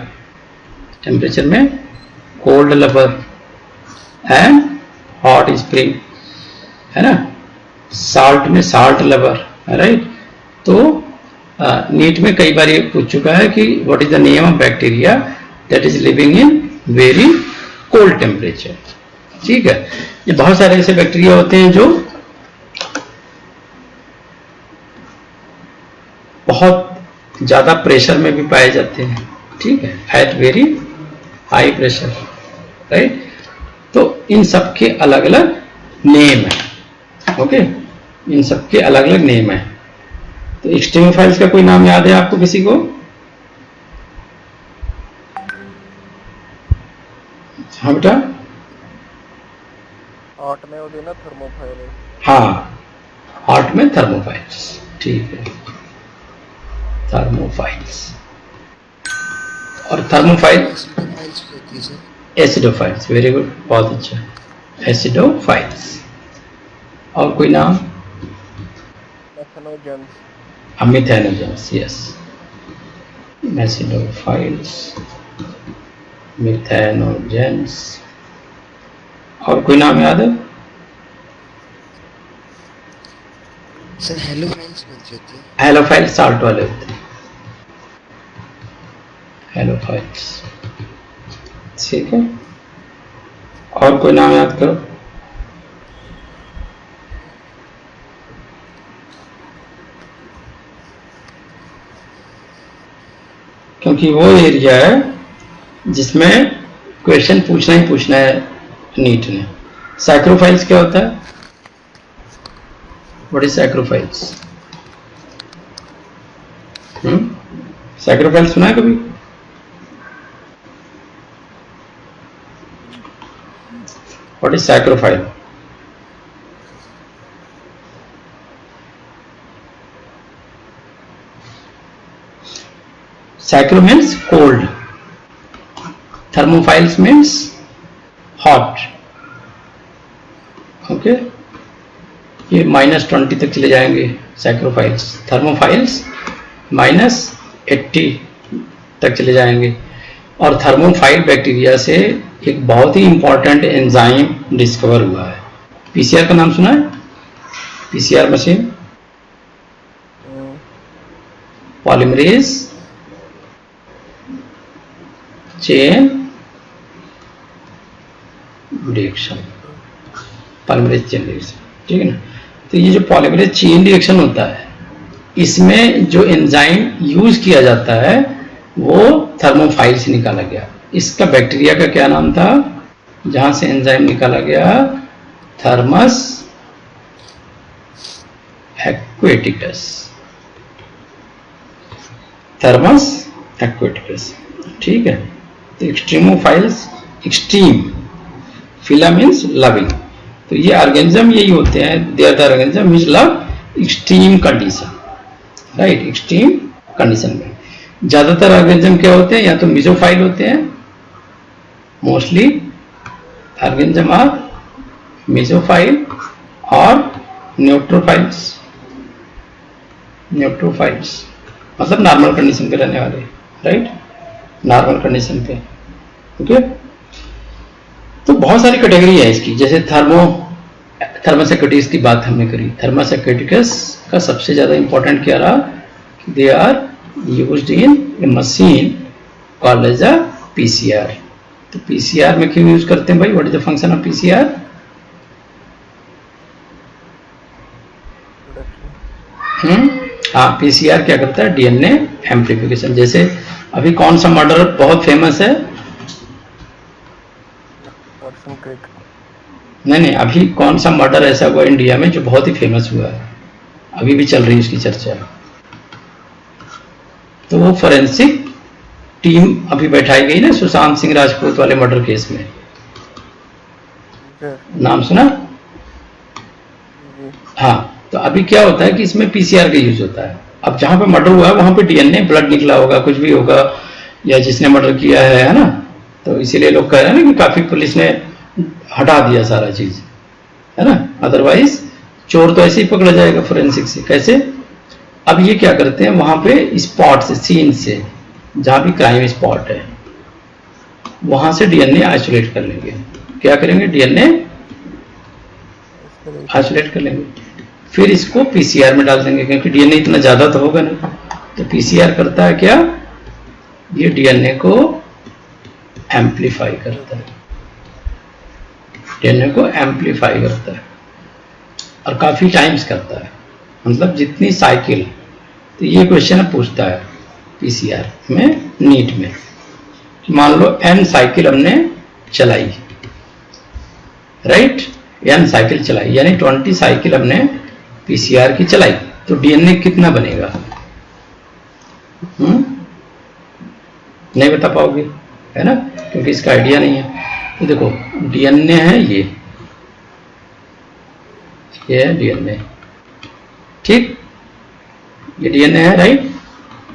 टेम्परेचर में cold lover and hot spring, है ना, साल्ट में साल्ट लवर, राइट। तो नीट में कई बार ये पूछ चुका है कि what is the name of bacteria that is living in very cold temperature, ठीक है। ये बहुत सारे ऐसे बैक्टीरिया होते हैं जो बहुत ज्यादा प्रेशर में भी पाए जाते हैं, ठीक है, at very high pressure, right. तो इन सब के अलग अलग नेम है, ओके, इन सब के अलग अलग नेम है। तो एक्सट्रीमोफाइल्स का कोई नाम याद है आपको किसी को, हाँ बेटा, हॉट में हो गई ना थर्मोफाइल, हाँ हॉट में थर्मोफाइल्स, ठीक है, थर्मोफाइल्स। और थर्मोफाइल एसिडोफाइल्स, वेरी गुड, बहुत अच्छा, एसिडोफाइल्स। और कोई नाम, मिथेनोजेंस, यस, एसिडोफाइल्स, मिथेनोजेंस। और कोई नाम याद है, सर हेलोफाइल्स कौन सी होती है, हेलोफाइल साल्ट वाले होते हैं, एलोफाइल्स। ठीक है, और कोई नाम याद करो। क्योंकि वो एरिया है जिसमें क्वेश्चन पूछना ही पूछना है नीट ने। सैक्रोफाइल्स क्या होता है? What is सैक्रोफाइल्स? सैक्रोफाइल्स सुना है कभी? What is psychrophile? Sacro means cold, thermophiles means hot. Okay, ये -20 तक चले जाएंगे सैक्रोफाइल्स। थर्मोफाइल्स -80 तक चले जाएंगे। और थर्मोफाइल बैक्टीरिया से एक बहुत ही इंपॉर्टेंट एंजाइम डिस्कवर हुआ है। पीसीआर का नाम सुना है? PCR machine, polymerase chain reaction, polymerase chain reaction. ठीक है ना? तो ये जो पॉलीमरेज चेन रिएक्शन होता है, इसमें जो एंजाइम यूज किया जाता है वो थर्मोफाइल से निकाला गया। इसका बैक्टीरिया का क्या नाम था जहां से एंजाइम निकाला गया? Thermus aquaticus. Thermus aquaticus. ठीक है, तो extremophiles, extreme, phila means loving. तो ये ऑर्गेनिज्म यही होते हैं, they are the organism which love extreme condition, right? Extreme condition में ज्यादातर ऑर्गेनिज्म क्या होते हैं? या तो मेसोफाइल होते हैं, मोस्टली ऑर्गेनिज्म आर मेसोफाइल, और न्यूट्रोफाइल्स। न्यूट्रोफाइल्स मतलब नॉर्मल कंडीशन पे रहने वाले, राइट? नॉर्मल कंडीशन पे। ओके, तो बहुत सारी कैटेगरी है इसकी। जैसे थर्मस एक्वेटिकस की बात हमने करी। थर्मस एक्वेटिकस का सबसे ज्यादा इंपॉर्टेंट क्या रहा? They are used in a machine called as a PCR. तो पीसीआर में क्यों यूज करते हैं भाई? What is the function of PCR? हाँ, पीसीआर क्या करता है? DNA amplification. जैसे अभी कौन सा मर्डर बहुत फेमस है? नहीं, अभी कौन सा मर्डर ऐसा हुआ इंडिया में जो बहुत ही फेमस हुआ है, अभी भी चल रही है उसकी चर्चा? तो वो फोरेंसिक टीम अभी बैठाई गई ना, सुशांत सिंह राजपूत वाले मर्डर केस में। नाम सुना? हाँ, तो अभी क्या होता है कि इसमें पीसीआर का यूज होता है। अब जहां पे मर्डर हुआ है वहां पे डीएनए, ब्लड निकला होगा, कुछ भी होगा, या जिसने मर्डर किया है ना, तो इसीलिए लोग कह रहे हैं ना कि काफी पुलिस ने हटा दिया सारा चीज, है ना? अदरवाइज चोर तो ऐसे ही पकड़ा जाएगा फोरेंसिक से। कैसे? अब ये क्या करते हैं, वहां पे स्पॉट से, सीन से, जहां भी क्राइम स्पॉट है वहां से डीएनए आइसोलेट कर लेंगे। क्या करेंगे? डीएनए आइसोलेट कर लेंगे, फिर इसको पीसीआर में डाल देंगे, क्योंकि डीएनए इतना ज्यादा तो होगा नहीं। तो पीसीआर करता है क्या? ये डीएनए को एम्पलीफाई करता है, डीएनए को एम्पलीफाई करता है, और काफी टाइम्स करता है, मतलब जितनी साइकिल। तो ये क्वेश्चन पूछता है पीसीआर में, नीट में। मान लो n साइकिल हमने चलाई, राइट? n साइकिल चलाई, यानी 20 साइकिल हमने पीसीआर की चलाई, तो डीएनए कितना बनेगा? नहीं बता पाओगे, है ना, क्योंकि इसका आइडिया नहीं है। तो देखो, डीएनए है ये है डीएनए, ठीक? ये डीएनए है, राइट?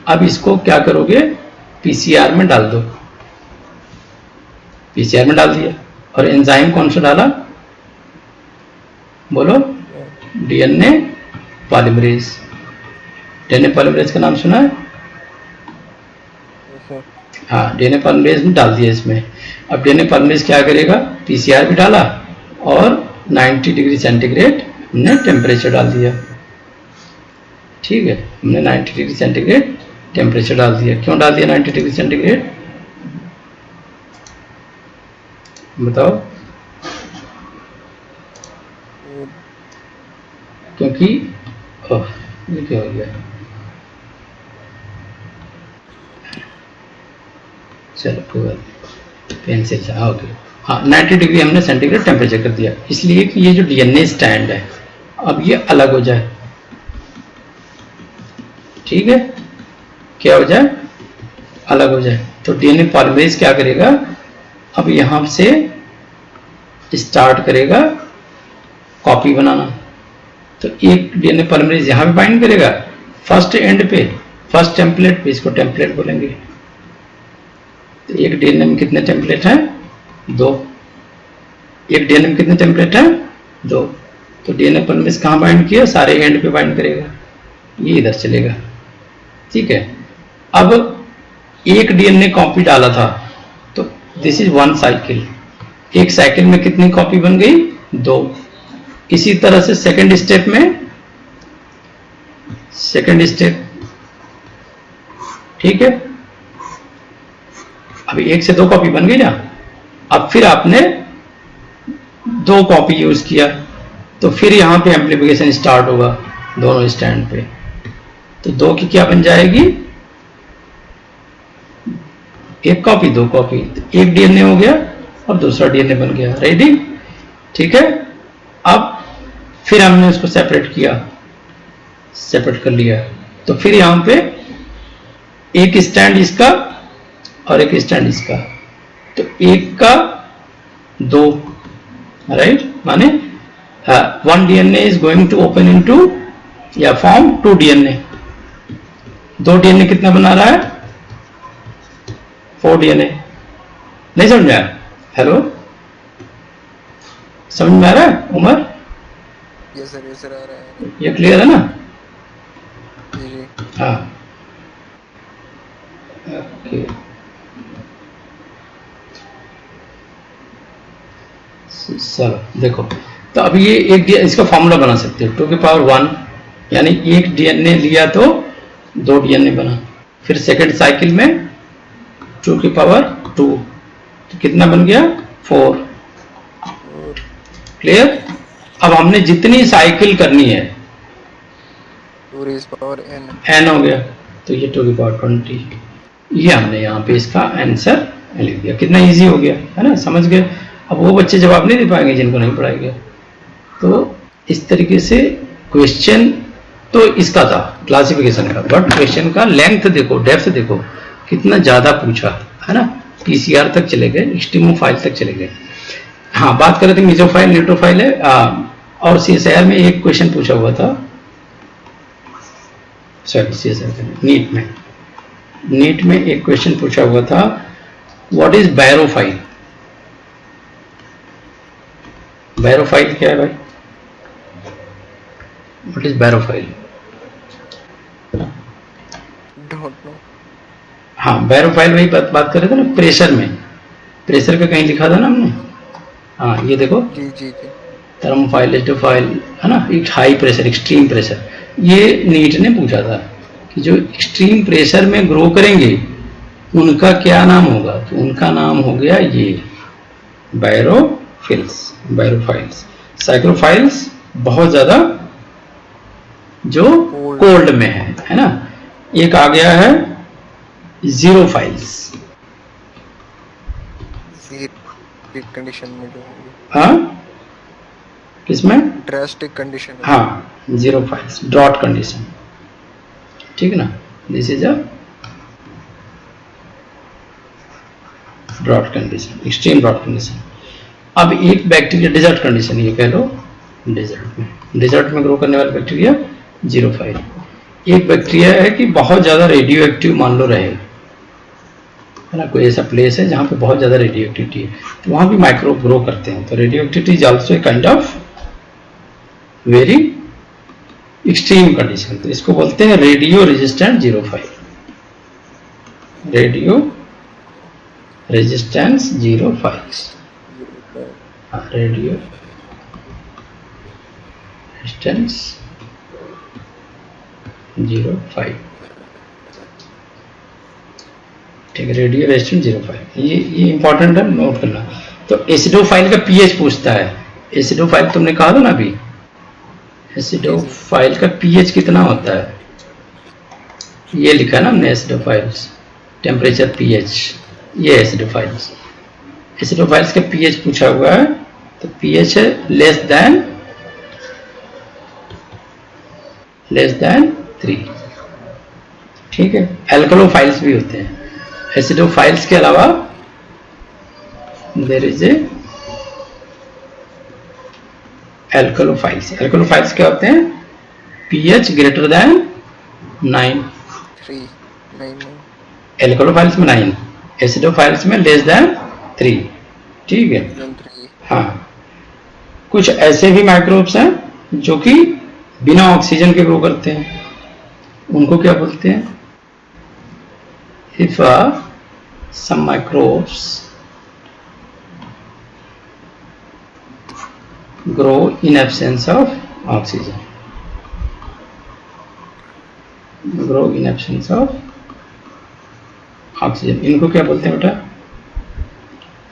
अब इसको क्या करोगे? पीसीआर में डाल दो। पीसीआर में डाल दिया, और एंजाइम कौन सा डाला? बोलो। DNA polymerase. डीएनए पॉलीमरेज का नाम सुना है? हाँ, डीएनए पॉलीमरेज में डाल दिया इसमें। अब डीएनए पॉलीमरेज क्या करेगा? पीसीआर भी डाला, और 90 डिग्री सेंटीग्रेड हमने टेम्परेचर डाल दिया। ठीक है, हमने 90 डिग्री सेंटीग्रेड टेम्परेचर डाल दिया। क्यों डाल दिया 90 डिग्री सेंटीग्रेड? बताओ, क्योंकि ओह, ये क्या हो गया, चलो कोई बात नहीं, पेंसिल से, हाँ ओके, हाँ 90 डिग्री हमने सेंटीग्रेड टेम्परेचर कर दिया, इसलिए कि ये जो डीएनए स्टैंड है अब ये अलग हो जाए, ठीक है, क्या हो जाए, अलग हो जाए। तो डीएनए पॉलीमरेज क्या करेगा, अब यहां से स्टार्ट करेगा कॉपी बनाना, तो एक डीएनए पॉलीमरेज यहां पे बाइंड करेगा फर्स्ट एंड पे, फर्स्ट टेम्पलेट पे, इसको टेम्पलेट बोलेंगे। तो एक डीएनए में कितने टेम्पलेट हैं, 2, एक डीएनए में कितने टेम्पलेट हैं, 2, तो डीएनए पॉलीमरेज कहां बाइंड किया, सारे एंड पे बाइंड करेगा, ये इधर चलेगा, ठीक है। अब एक डीएनए कॉपी डाला था, तो दिस इज 1 साइकिल, एक साइकिल में कितनी कॉपी बन गई, 2। इसी तरह से सेकंड स्टेप में, सेकंड स्टेप, ठीक है, अभी 1 से 2 कॉपी बन गई ना, अब फिर आपने 2 कॉपी यूज किया, तो फिर यहां पे एम्प्लीफिकेशन स्टार्ट होगा दोनों स्टैंड पे, तो 2 की क्या बन जाएगी, 1 कॉपी 2 कॉपी, तो एक डीएनए हो गया और दूसरा डीएनए बन गया, रेडी, ठीक है। अब फिर हमने उसको सेपरेट किया, सेपरेट कर लिया, तो फिर यहां पे एक स्टैंड इसका और एक स्टैंड इसका, तो एक का 2, राइट, माने 1 DNA is going to open into या फॉर्म 2 डीएनए, 2 डीएनए कितना बना रहा है, 4 डीएनए, नहीं समझ में आया, हेलो, समझ में आ रहा है उमर, यस सर आ रहा है, ये क्लियर है ना, जी जी, हाँ ओके, चलो देखो, तो अब ये एक इसका फॉर्मूला बना सकते हो, 2 की पावर 1, यानी एक डीएनए लिया तो 2 डीएनए बना, फिर सेकंड साइकिल में 2 की पावर 2, तो कितना बन गया, 4, क्लियर। अब हमने जितनी साइकिल करनी है, 2 रेज पावर n, n हो गया, तो ये 2 की पावर 20, ये हमने यहाँ पे इसका आंसर लिख दिया, कितना इजी हो गया है ना, समझ गए। अब वो बच्चे जवाब नहीं दे पाएंगे जिनको नहीं पढ़ाया गया, तो इस तरीके से क्वेश्चन तो इसका था क्लासिफिकेशन का, बट क्वेश्चन का लेंथ देखो, डेप्थ देखो, कितना ज्यादा पूछा है ना, पीसीआर तक चले गए, एक्सट्रीमोफाइल तक चले गए। हाँ, बात कर रहे थे मेसोफाइल, न्यूट्रोफाइल है, और सीएसआईआर में एक क्वेश्चन पूछा हुआ था, सॉरी सीएसआईआर नीट में एक क्वेश्चन पूछा हुआ था, व्हाट इज बैरोफाइल, बैरोफाइल क्या है भाई, व्हाट इज बैरोफाइल, डोंट नो, हाँ बैरोफाइल वही बात कर रहे थे ना, प्रेशर में, प्रेशर पे कहीं लिखा था ना हमने, हाँ ये देखो, जी जी जी, थर्मोफाइल, एस्टोफाइल है ना, एक हाई प्रेशर, एक्सट्रीम प्रेशर, ये नीट ने पूछा था कि जो एक्सट्रीम प्रेशर में ग्रो करेंगे उनका क्या नाम होगा, तो उनका नाम हो गया ये बैरोफिल्स, बैरोफाइल्स। साइक्लोफाइल्स बहुत ज्यादा जो कोल्ड में है ना। एक आ गया है जीरोफाइल्स, कंडीशन में जो होंगे, हाँ किसमें, ड्रास्टिक कंडीशन, हाँ जीरोफाइल्स, ड्रॉट कंडीशन, ठीक है ना, this is a drought condition, extreme drought condition. अब एक बैक्टीरिया डेजर्ट कंडीशन, ये कह लो डेजर्ट में ग्रो करने वाला बैक्टीरिया जीरोफाइल। एक बैक्टीरिया है कि बहुत ज्यादा रेडियो एक्टिव मान लो रहे, है ना, कोई ऐसा प्लेस है जहां पे बहुत ज्यादा रेडियो एक्टिविटी है, तो वहां भी माइक्रोब ग्रो करते हैं, तो radioactivity is also a kind of very extreme condition, तो इसको बोलते हैं radio resistant xerophile, radio resistance xerophiles, radio resistance xerophile, ठीक है, रेडियो रेजिस्टेंट जीरोफाइल, ये इंपॉर्टेंट है, नोट करना। तो एसिडोफाइल का पीएच पूछता है। एसिडोफाइल तुमने कहा था ना अभी, एसिडोफाइल का पीएच कितना होता है, ये लिखा ना हमने एसिडोफाइल्स, टेम्परेचर पीएच, ये एसिडोफाइल्स। एसिडोफाइल्स का पीएच पूछा हुआ है, तो पीएच है लेस देन 3। ठीक है। एल्कलोफाइल्स भी होते हैं एसिडोफाइल्स के अलावा, देयर इज ए एल्कलोफाइल्स। एल्कलोफाइल्स क्या होते हैं, पीएच ग्रेटर देन 9। 3 9 एल्कलोफाइल्स में 9, एसिडोफाइल्स में लेस देन 3। ठीक है। 3 हाँ, कुछ ऐसे भी माइक्रोब्स हैं जो कि बिना ऑक्सीजन के ग्रो करते हैं, उनको क्या बोलते हैं, if some microbes grow in absence of oxygen, grow in absence of oxygen, इनको क्या बोलते हैं बेटा,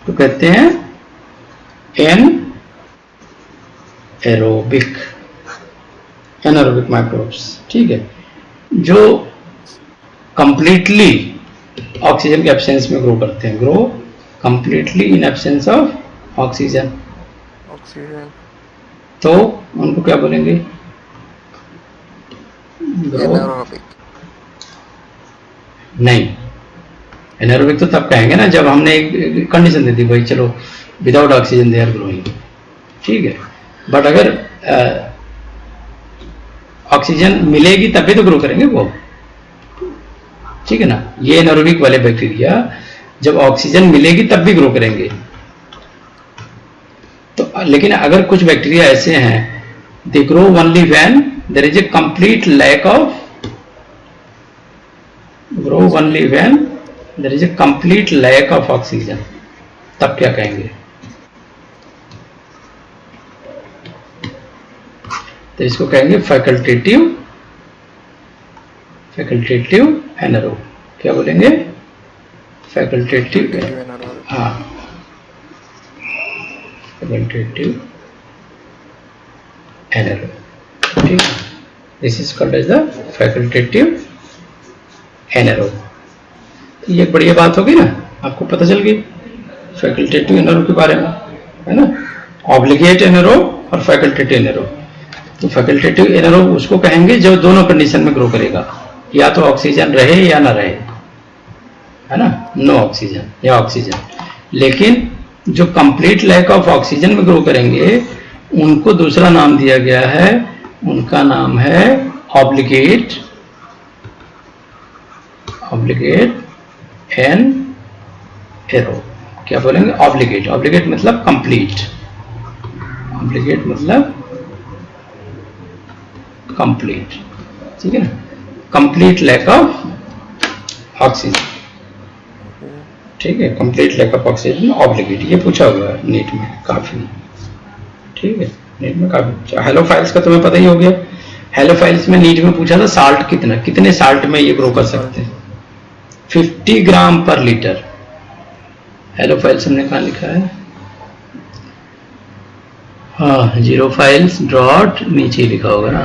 तो कहते हैं एनारोबिक माइक्रोब्स। ठीक है। जो कंप्लीटली ऑक्सीजन के एब्सेंस में ग्रो करते हैं, grow completely in absence of oxygen, तो उनको क्या बोलेंगे, एनारोबिक। नहीं, एनारोबिक तो तब कहेंगे ना जब हमने एक कंडीशन दे दी, भाई चलो without oxygen they are growing. ठीक है। बट अगर ऑक्सीजन मिलेगी तभी तो ग्रो करेंगे वो। ठीक है ना। ये एनारोबिक वाले बैक्टीरिया जब ऑक्सीजन मिलेगी तब भी ग्रो करेंगे। तो लेकिन अगर कुछ बैक्टीरिया ऐसे हैं, they grow only when there is a complete lack of, grow only when there is a complete lack of oxygen, तब क्या कहेंगे, तो इसको कहेंगे फैकल्टेटिव एनारोब। क्या बोलेंगे, फैकल्टेटिव, हाँ, फैकल्टेटिव एनारोब। ठीक, this is called as the facultative anaerobe. ये एक बढ़िया बात होगी ना, आपको पता चल गई फैकल्टेटिव एनारोब के बारे में, है ना। ऑब्लिगेट एनारोब और फैकल्टेटिव एनारोब। तो फैकल्टेटिव एनारोब उसको कहेंगे जो दोनों कंडीशन में ग्रो करेगा, या तो ऑक्सीजन रहे या ना रहे, है ना, नो ऑक्सीजन या ऑक्सीजन। लेकिन जो कंप्लीट लैक ऑफ ऑक्सीजन में ग्रो करेंगे उनको दूसरा नाम दिया गया है, उनका नाम है ऑब्लिगेट एनारोब। क्या बोलेंगे, ऑब्लिगेट। ऑब्लिगेट मतलब कंप्लीट, ऑब्लिगेट मतलब कंप्लीट। ठीक है ना, कंप्लीट लैक ऑफ ऑक्सीजन। ठीक है, complete lack of oxygen obligate, ये पूछा हुआ है नीट में काफी। ठीक है, नीट में काफी। हेलोफाइल्स का तुम्हें पता ही हो गया। हेलोफाइल्स में नीट में पूछा था साल्ट कितने साल्ट में ये ग्रो कर सकते हैं, 50 ग्राम पर लीटर। हेलोफाइल्स हमने कहाँ लिखा है, हाँ, जीरोफाइल्स डॉट नीचे ही लिखा होगा ना,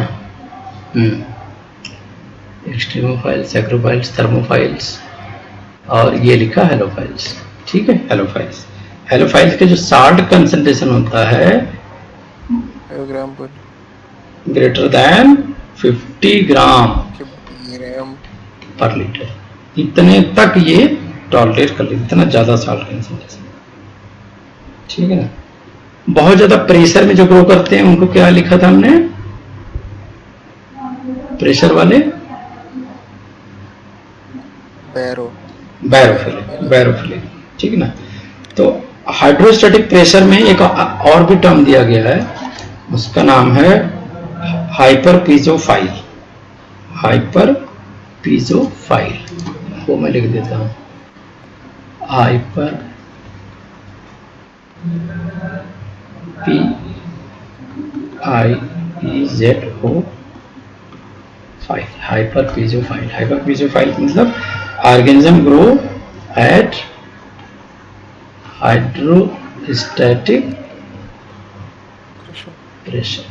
एक्सट्रीमोफाइल्स, सैक्रोफाइल्स, थर्मोफाइल्स, और ये लिखा हेलोफाइल्स। ठीक है। हेलोफाइल्स के जो साल्ट कंसंट्रेशन होता है ग्राम पर ग्रेटर देन 50 ग्राम ग्राम पर लीटर, इतने तक ये टॉलरेट कर लेते, इतना ज्यादा साल्ट कंसंट्रेशन। ठीक है ना। बहुत ज्यादा प्रेशर में जो ग्रो करते हैं उनको क्या लिखा था हमने, प्रेशर वाले बैरोफिलिक। ठीक है ना। तो हाइड्रोस्टैटिक प्रेशर में एक और भी टर्म दिया गया है, उसका नाम है हाइपरपीजोफाइल। वो मैं लिख देता हूं, हाइपर PIEZO फाइल, हाइपरपीजोफाइल। हाइपरपीजोफाइल मतलब organism grow at static pressure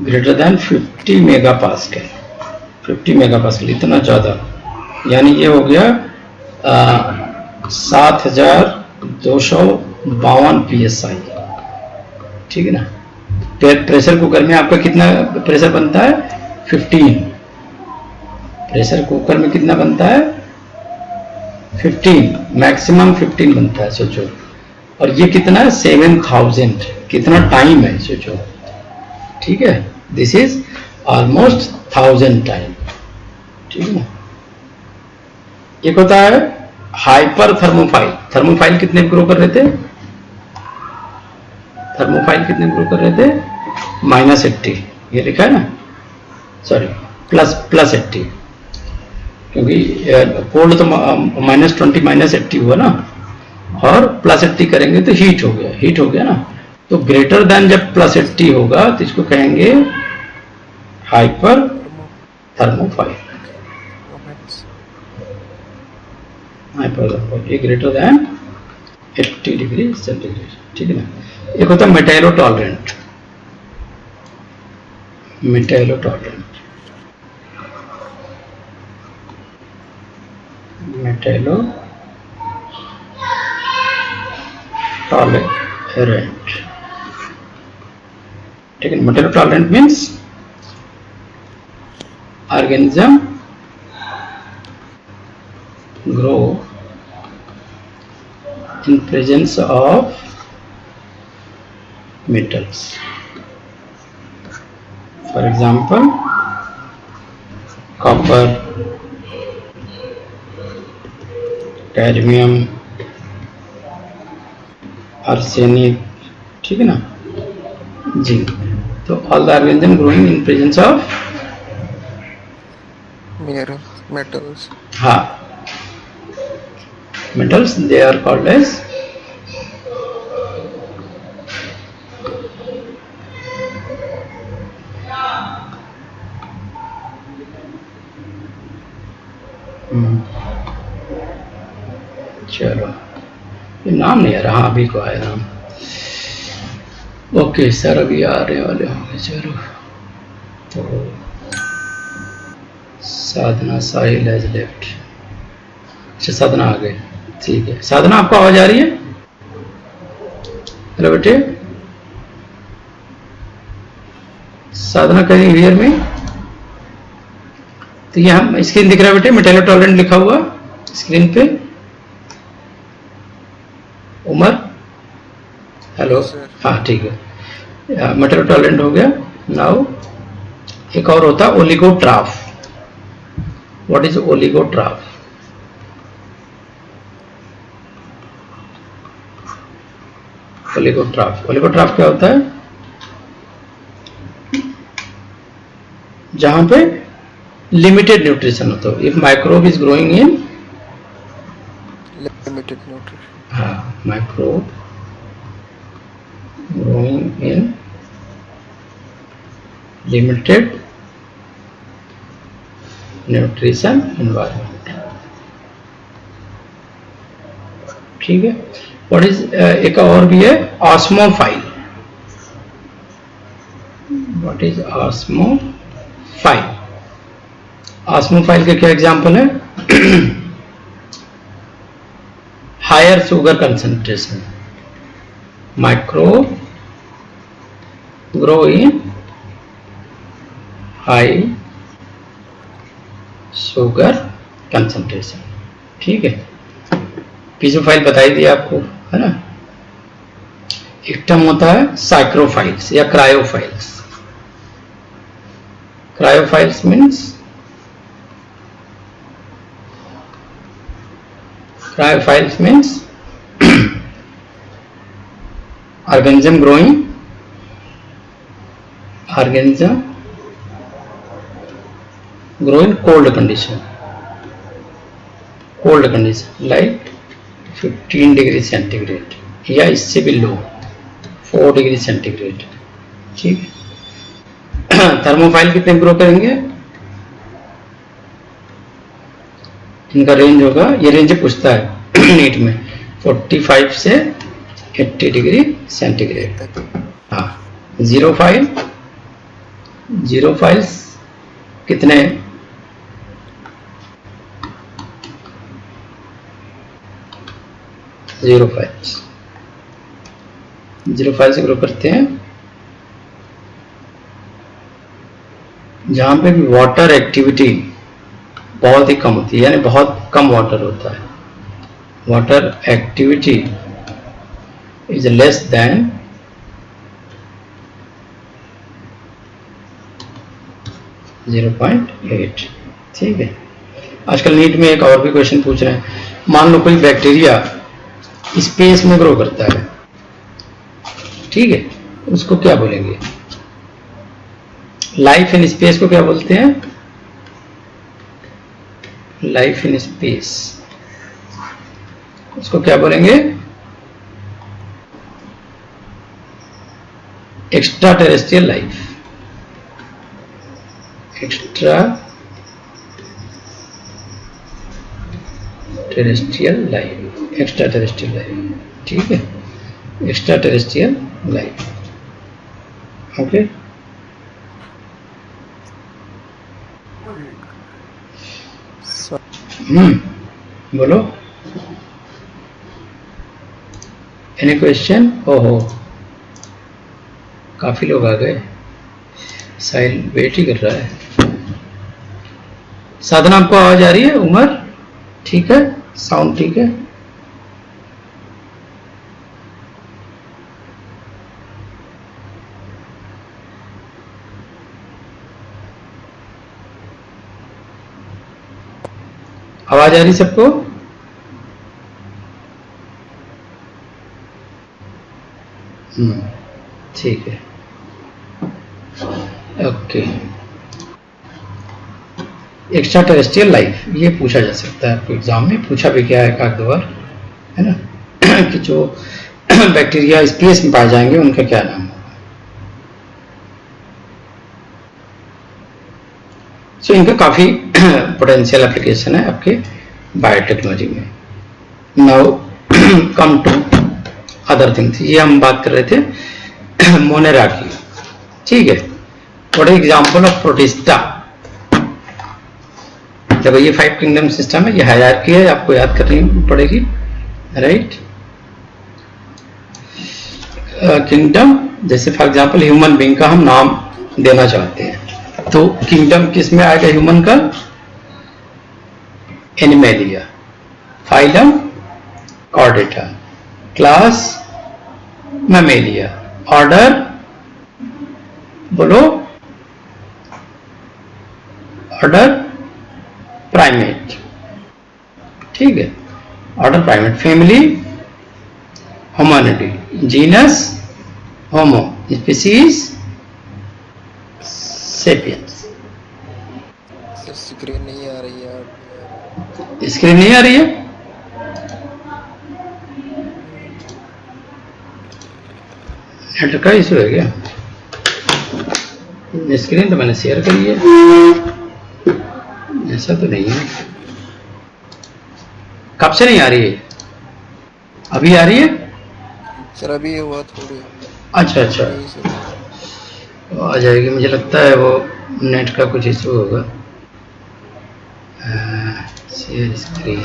greater than 50 megapascal. 50 megapascal इतना ज़्यादा, यानी ये हो गया 7252 psi, ठीक है ना। प्रेशर कुकर में आपका कितना प्रेशर बनता है? 15। प्रेशर कुकर में कितना बनता है? 15, मैक्सिमम 15 बनता है, सोचो। और ये कितना है? 7000। कितना टाइम है सोचो, ठीक है। दिस इज ऑलमोस्ट 1000 टाइम, ठीक है ना। एक होता है हाइपर थर्मोफाइल। थर्मोफाइल कितने ग्रो कर रहे थे? थर्मोफाइल कितने ग्रो कर रहे थे? -80, ये लिखा है ना, सॉरी +80, क्योंकि कोल्ड तो -20 -80 हुआ ना, और +80 करेंगे तो हीट हो गया ना। तो ग्रेटर देन जब +80 होगा तो इसको कहेंगे हाइपर थर्मोफाइल। हाइपर थर्मोफाइल ये ग्रेटर देन 80 डिग्री सेंटीग्रेड, ठीक है ना। एक होता है metallo tolerant. Metallo tolerant, metallo tolerant, ठीक है। Metallo tolerant means organism grow in presence of metals. For example, copper, cadmium, arsenic, ठीक है ना, जिंक। तो all the organism growing in presence of metals. हाँ, metals, they are called as चलो, ये नाम नहीं आ रहा। हाँ, अभी को आया नाम। ओके सर, अभी आने वाले होंगे। चलो, तो साधना साहिल हैज लेफ्ट। अच्छा, साधना आ गए, ठीक है। साधना, आपको आवाज आ रही है? हेलो बेटे, साधना, कैन यू हियर मी? तो ये हम स्क्रीन दिख रहा है बेटे, मेटेलो टॉलरेंट लिखा हुआ स्क्रीन पे। उमर, हेलो, हाँ ठीक है। मेटेलो टॉलरेंट हो गया। नाउ एक और होता है ओलिगोट्राफ। What is ओलिगोट्राफ? ओलिगोट्राफ, ओलिगोट्राफ क्या होता है? जहां पे लिमिटेड न्यूट्रिशन होता है। If microbe is growing in Limited nutrition. हाँ, microbe growing in limited nutrition environment, ठीक है। व्हाट इज एक और भी है ऑस्मोफाइल। What is ऑस्मोफाइल? ऑस्मोफाइल के क्या एग्जांपल है? Higher sugar concentration, microbe grow in high sugar concentration, ठीक है। पीजोफाइल बताई दिया आपको, है ना। एक टर्म होता है साइक्रोफाइल्स या cryophiles. Cryophiles means, cryophiles means organism growing grow in cold condition like 15 degree centigrade या इससे भी लो 4 डिग्री सेंटीग्रेड, ठीक। थर्मोफाइल कितने ग्रो करेंगे? इनका रेंज होगा, ये रेंज पूछता है नीट में, 45 से 80 डिग्री सेंटीग्रेड। हाँ, जीरो फाइल्स कितने, जीरो फाइल्स ग्रो करते हैं जहां पे भी वाटर एक्टिविटी बहुत ही कम होती है, यानी बहुत कम वाटर होता है, water activity is less than 0.8। ठीक है। आजकल नीट में एक और भी क्वेश्चन पूछ रहे हैं, मान लो कोई बैक्टीरिया स्पेस में ग्रो करता है, ठीक है, उसको क्या बोलेंगे? लाइफ इन स्पेस को क्या बोलते हैं? लाइफ इन स्पेस, उसको क्या बोलेंगे? Extra terrestrial life, extra terrestrial life, extra terrestrial life. ठीक है, एक्स्ट्रा टेरेस्ट्रियल लाइफ। ओके, बोलो, एनी क्वेश्चन? ओहो, काफी लोग आ गए, साहिल वेट ही कर रहा है। साधना, आपको आवाज आ रही है? उमर ठीक है, साउंड ठीक है? आवाज आ रही सबको? ठीक है, ओके। एक्स्ट्रा टेरेस्ट्रियल लाइफ, ये पूछा जा सकता है आपको एग्जाम में, पूछा भी क्या है एक आध दो बार, है ना, कि जो बैक्टीरिया स्पेस में पाए जाएंगे उनका क्या नाम होगा। सो इनका काफी पोटेंशियल एप्लीकेशन है आपके बायोटेक्नोलॉजी में। Now come to other things, ये हम बात कर रहे थे मोनेरा की, ठीक है। What is example of protista? देखो ये 5 किंगडम सिस्टम है, ये हायरार्की है, आपको याद करनी पड़ेगी, राइट। किंगडम, जैसे फॉर एग्जांपल ह्यूमन बीइंग का हम नाम देना चाहते हैं, तो किंगडम किस में आएगा ह्यूमन का? Animalia, phylum chordata, class mammalia, order बोलो, ऑर्डर प्राइमेट, ठीक है, order primate, family humanity, genus homo, species sapiens. Screen नहीं आ रही है, स्क्रीन नहीं आ रही है? नेट का इशू है क्या? स्क्रीन तो मैंने शेयर करी है, ऐसा तो नहीं है। कब से नहीं आ रही है? अभी आ रही है सर? अभी हुआ थोड़ी। अच्छा अच्छा, तो आ जाएगी, मुझे लगता है वो नेट का कुछ इशू होगा। Share screen,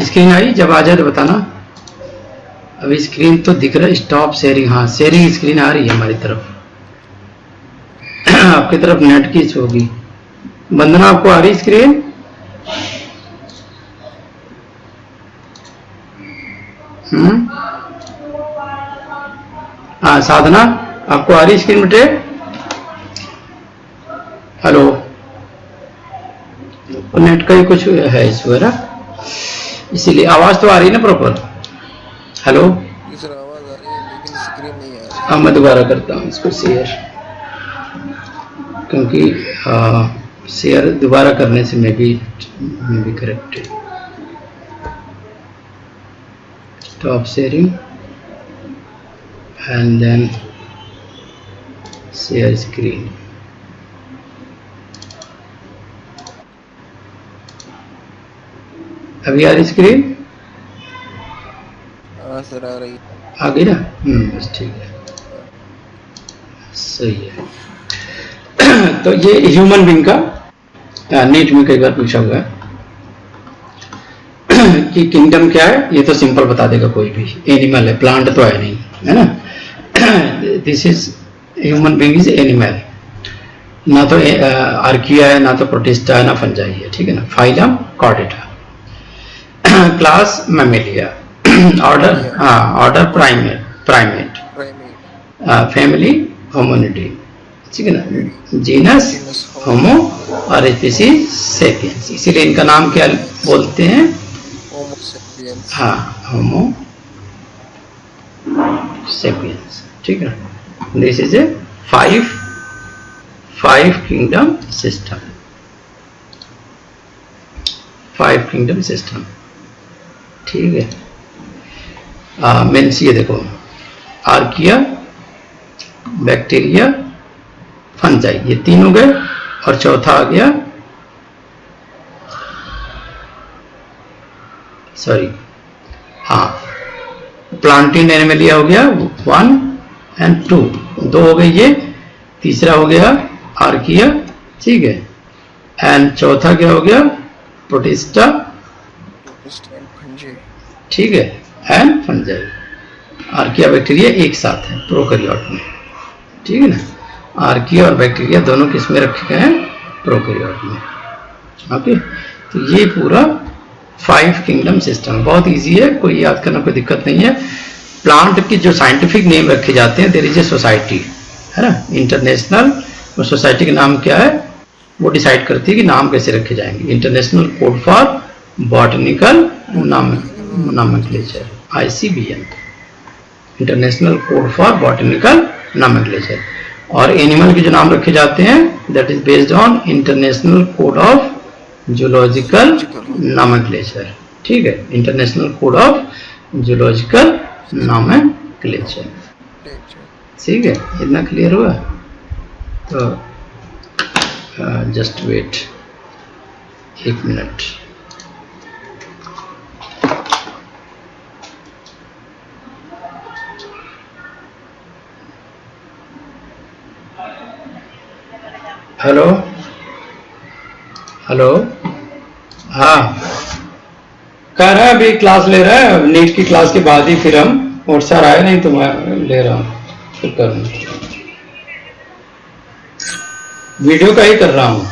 screen I? जब आ जाए तो बताना। अभी स्क्रीन तो दिख रहा है, स्टॉप शेयरिंग, हाँ शेयरिंग स्क्रीन आ रही है हमारी तरफ। आपकी तरफ नेट की इशू होगी। वंदना, आपको आ रही स्क्रीन? हाँ साधना, आपको आ रही स्क्रीन बेटे? हेलो, नेट का ही कुछ है इशू है ना, इसीलिए। आवाज तो आ रही है ना प्रॉपर? हेलो सर, आवाज आ रही है लेकिन स्क्रीन नहीं आ रही। हाँ, मैं दोबारा करता हूँ इसको शेयर, क्योंकि शेयर दोबारा करने से मैं भी करेक्ट है। stop sharing and then share screen. अभी आ रही स्क्रीन? हाँ सर आ रही है। आ गई ना? बस ठीक है, सही है। तो ये ह्यूमन बीइंग का नीट में कई बार पूछा हुआ है कि किंगडम क्या है। ये तो सिंपल बता देगा कोई भी, एनिमल है, प्लांट तो है नहीं, है ना। This is human being is animal, ना तो आर्किया है, ना तो प्रोटिस्टा है, ना फंजाई है, ठीक है ना। Phylum chordata, class mammalia, order order primate, primate, family Hominidae, ठीक है ना। जीनस होमो और स्पीसीज सेपियंस। इसीलिए इनका नाम क्या बोलते हैं? होमो सेपियंस। हाँ, होमो सेपियंस, ठीक है। This is a five kingdom system, 5 kingdom system, ठीक है। मीन्स ये देखो, आर्किया, बैक्टीरिया, फंजाई, ये 3 हो गए, और चौथा आ गया, सॉरी, हाँ, प्लांटिन एनिमलिया हो गया 1 and 2, 2 हो गए ये, तीसरा हो गया आर्किया, ठीक है, एंड चौथा क्या हो गया? प्रोटिस्टा, ठीक है, एंड फंजाई। आर्किया बैक्टीरिया एक साथ है प्रोकैरियोट में, ठीक है ना। आर्किया और बैक्टीरिया दोनों किस में रखे गए हैं? प्रोकैरियोट में, ओके। तो ये पूरा 5 किंगडम सिस्टम बहुत इजी है, कोई याद करना कोई दिक्कत नहीं है। प्लांट की जो साइंटिफिक नेम रखे जाते हैं, देयर इज ए सोसाइटी, है ना, इंटरनेशनल। वो सोसाइटी का नाम क्या है वो डिसाइड करती है कि नाम कैसे रखे जाएंगे। International code for botanical nomenclature, ICBN, international code for botanical nomenclature. और एनिमल के जो नाम रखे जाते हैं, that is based on international code of zoological nomenclature, ठीक है, international code of zoological nomenclature, ठीक है। इतना क्लियर हुआ? तो just wait 1 minute. Hello hello, हाँ, कह रहा है अभी क्लास ले रहा है, नीट की क्लास के बाद ही फिर हम, और सर आए नहीं तो मैं ले रहा हूँ, फिर करूँगा, वीडियो का ही कर रहा हूँ।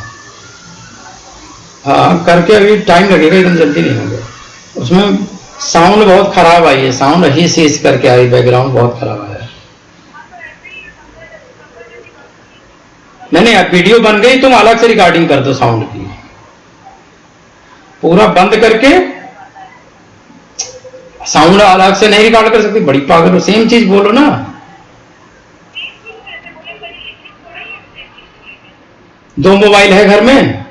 हाँ, करके अभी टाइम लगेगा, एकदम जल्दी नहीं होगा। उसमें साउंड बहुत खराब आई है, साउंड हिस हिस करके आई, बैकग्राउंड बहुत खराब आया है। नहीं, अब वीडियो बन गई, तुम अलग से रिकॉर्डिंग कर दो साउंड की, पूरा बंद करके। साउंड अलग से नहीं रिकॉर्ड कर सकती, बड़ी पागल हो, सेम चीज बोलो ना। दो मोबाइल है घर में,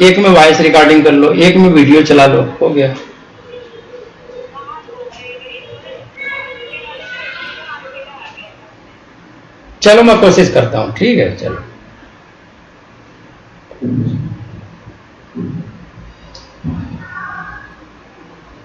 एक में वॉइस रिकॉर्डिंग कर लो, एक में वीडियो चला लो, हो गया। चलो मैं कोशिश करता हूं, ठीक है, चलो।